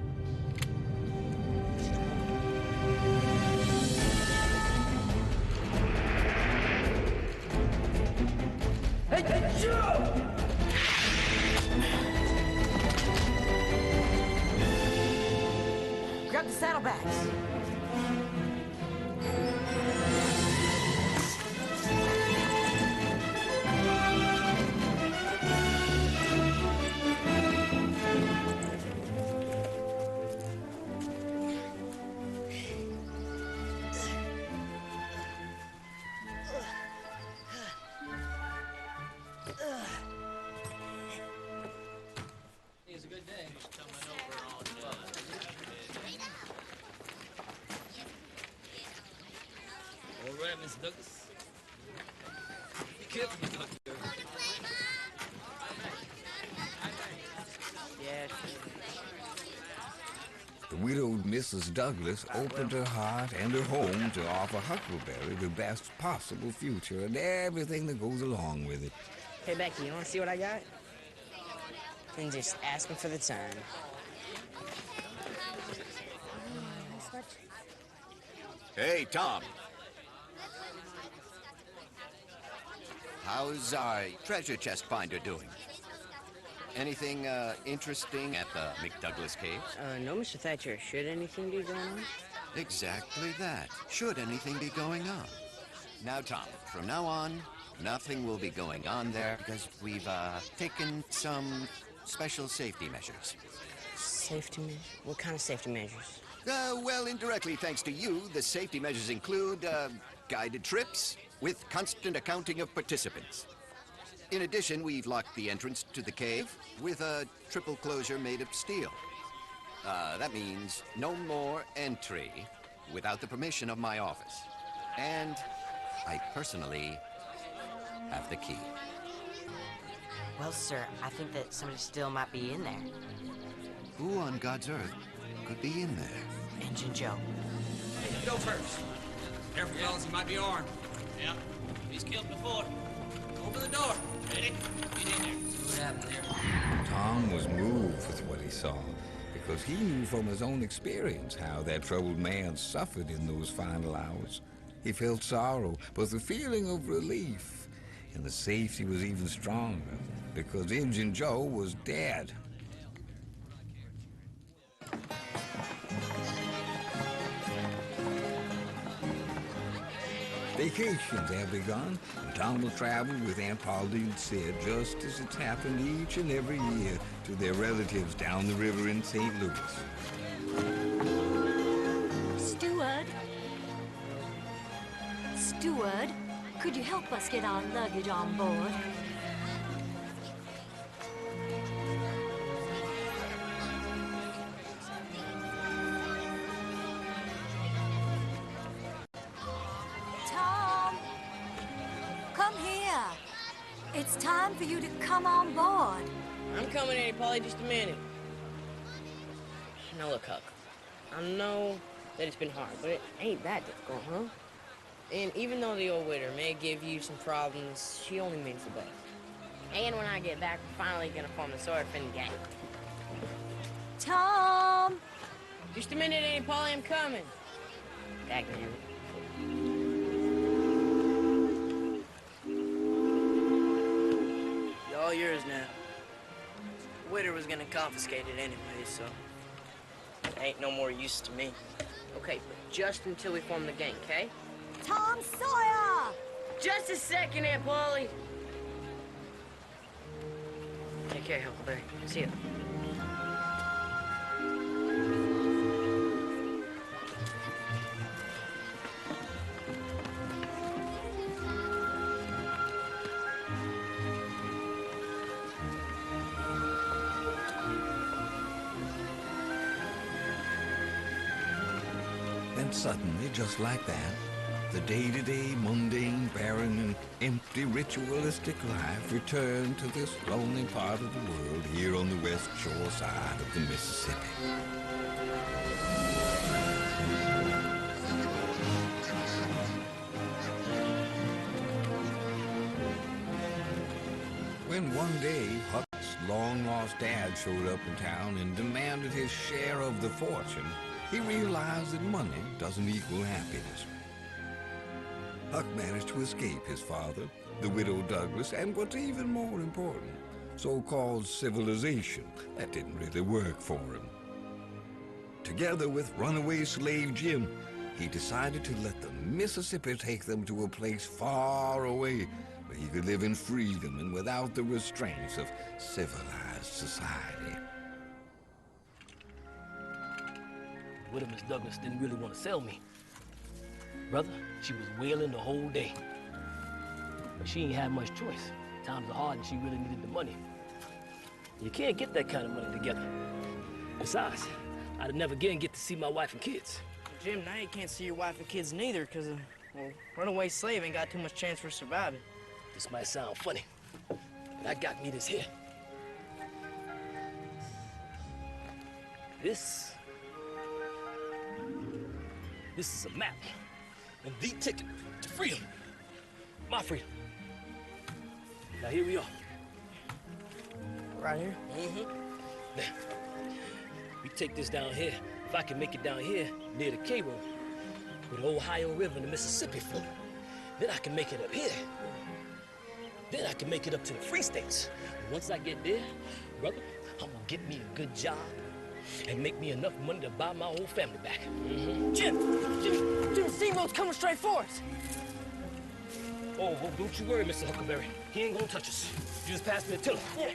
Hey, Joe! Grab the saddlebags. It's a good day. All right, Miss Douglas. Be careful, Miss Huckleberry. Yeah, The widowed Mrs. Douglas opened her heart and her home to offer Huckleberry the best possible future and everything that goes along with it. Hey, Becky, you want to see what I got? And just asking for the time. Hey, Tom. How's our treasure chest finder doing? Anything interesting at the McDouglas Caves? No, Mr. Thatcher. Should anything be going on? Exactly that. Should anything be going on? Now, Tom, from now on, nothing will be going on there because we've taken some special safety measures. Safety measures? What kind of safety measures? Well, indirectly, thanks to you, the safety measures include guided trips with constant accounting of participants. In addition, we've locked the entrance to the cave with a triple closure made of steel. That means no more entry without the permission of my office. And I personally have the key. Well, sir, I think that somebody still might be in there. Who on God's earth could be in there? Engine Joe. Hey, go first. Careful, fellas, he might be armed. Yeah, he's killed before. Open the door. Ready? Get in there. See what happens here. Tom was moved with what he saw because he knew from his own experience how that troubled man suffered in those final hours. He felt sorrow, but the feeling of relief and the safety was even stronger because Injun Joe was dead. Vacations have begun, and Tom will travel with Aunt Polly and Sid just as it's happened each and every year to their relatives down the river in St. Louis. Steward, could you help us get our luggage on board? Tom, come here. It's time for you to come on board. I'm coming, Aunt Polly, just a minute. Now look, Huck. I know that it's been hard, but it ain't that difficult, huh? And even though the old widow may give you some problems, she only means the best. And when I get back, we're finally gonna form the Sawyer gang. Tom! Just a minute, Aunt Polly, I'm coming. Dagnabbit. All yours now. The widow was gonna confiscate it anyway, so it ain't no more use to me. Okay, but just until we form the gang, okay? Tom Sawyer! Just a second, Aunt Polly. Take care, Huckleberry. See ya. And suddenly, just like that, the day-to-day, mundane, barren, and empty ritualistic life returned to this lonely part of the world here on the west shore side of the Mississippi. When one day Huck's long-lost dad showed up in town and demanded his share of the fortune, he realized that money doesn't equal happiness. Huck managed to escape his father, the widow Douglas, and what's even more important, so-called civilization. That didn't really work for him. Together with runaway slave Jim, he decided to let the Mississippi take them to a place far away where he could live in freedom and without the restraints of civilized society. Widow Miss Douglas didn't really want to sell me. Brother, she was wailing the whole day. But she ain't had much choice. Times are hard and she really needed the money. You can't get that kind of money together. Besides, I'd never again get to see my wife and kids. Jim, now you can't see your wife and kids neither, because well, runaway slave ain't got too much chance for surviving. This might sound funny, but I got me this here. This is a map and the ticket to freedom. My freedom. Now here we are. Right here? Mm-hmm. Now, we take this down here. If I can make it down here near the Cairo, where the Ohio River and the Mississippi flow, then I can make it up here. Then I can make it up to the free states. And once I get there, brother, I'm gonna get me a good job and make me enough money to buy my whole family back. Mm-hmm. Jim, Steamboat's coming straight for us. Oh, don't you worry, Mr. Huckleberry. He ain't gonna touch us. You just pass me the tiller. Yeah.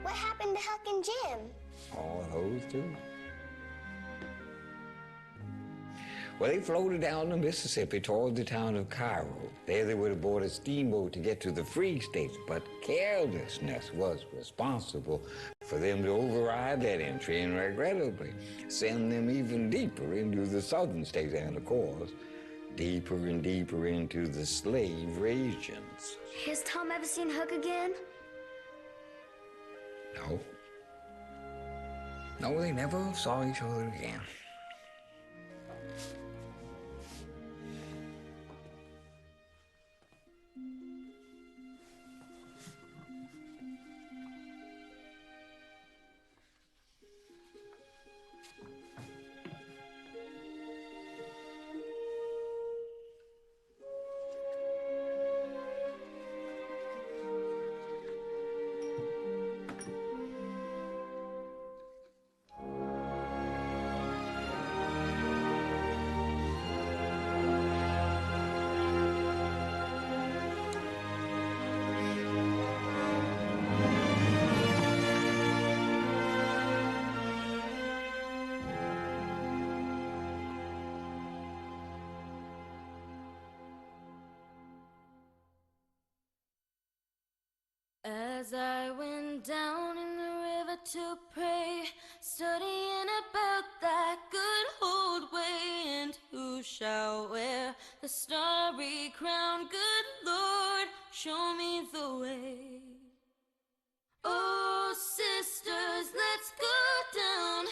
What happened to Huck and Jim? All those two. Well, they floated down the Mississippi toward the town of Cairo. There they would have boarded a steamboat to get to the free states, but carelessness was responsible for them to override that entry and regrettably send them even deeper into the southern states and, of course, deeper and deeper into the slave regions. Has Tom ever seen Huck again? No. No, they never saw each other again. As I went down in the river to pray, studying about that good old way, and who shall wear the starry crown? Good Lord, show me the way. Oh, sisters, let's go down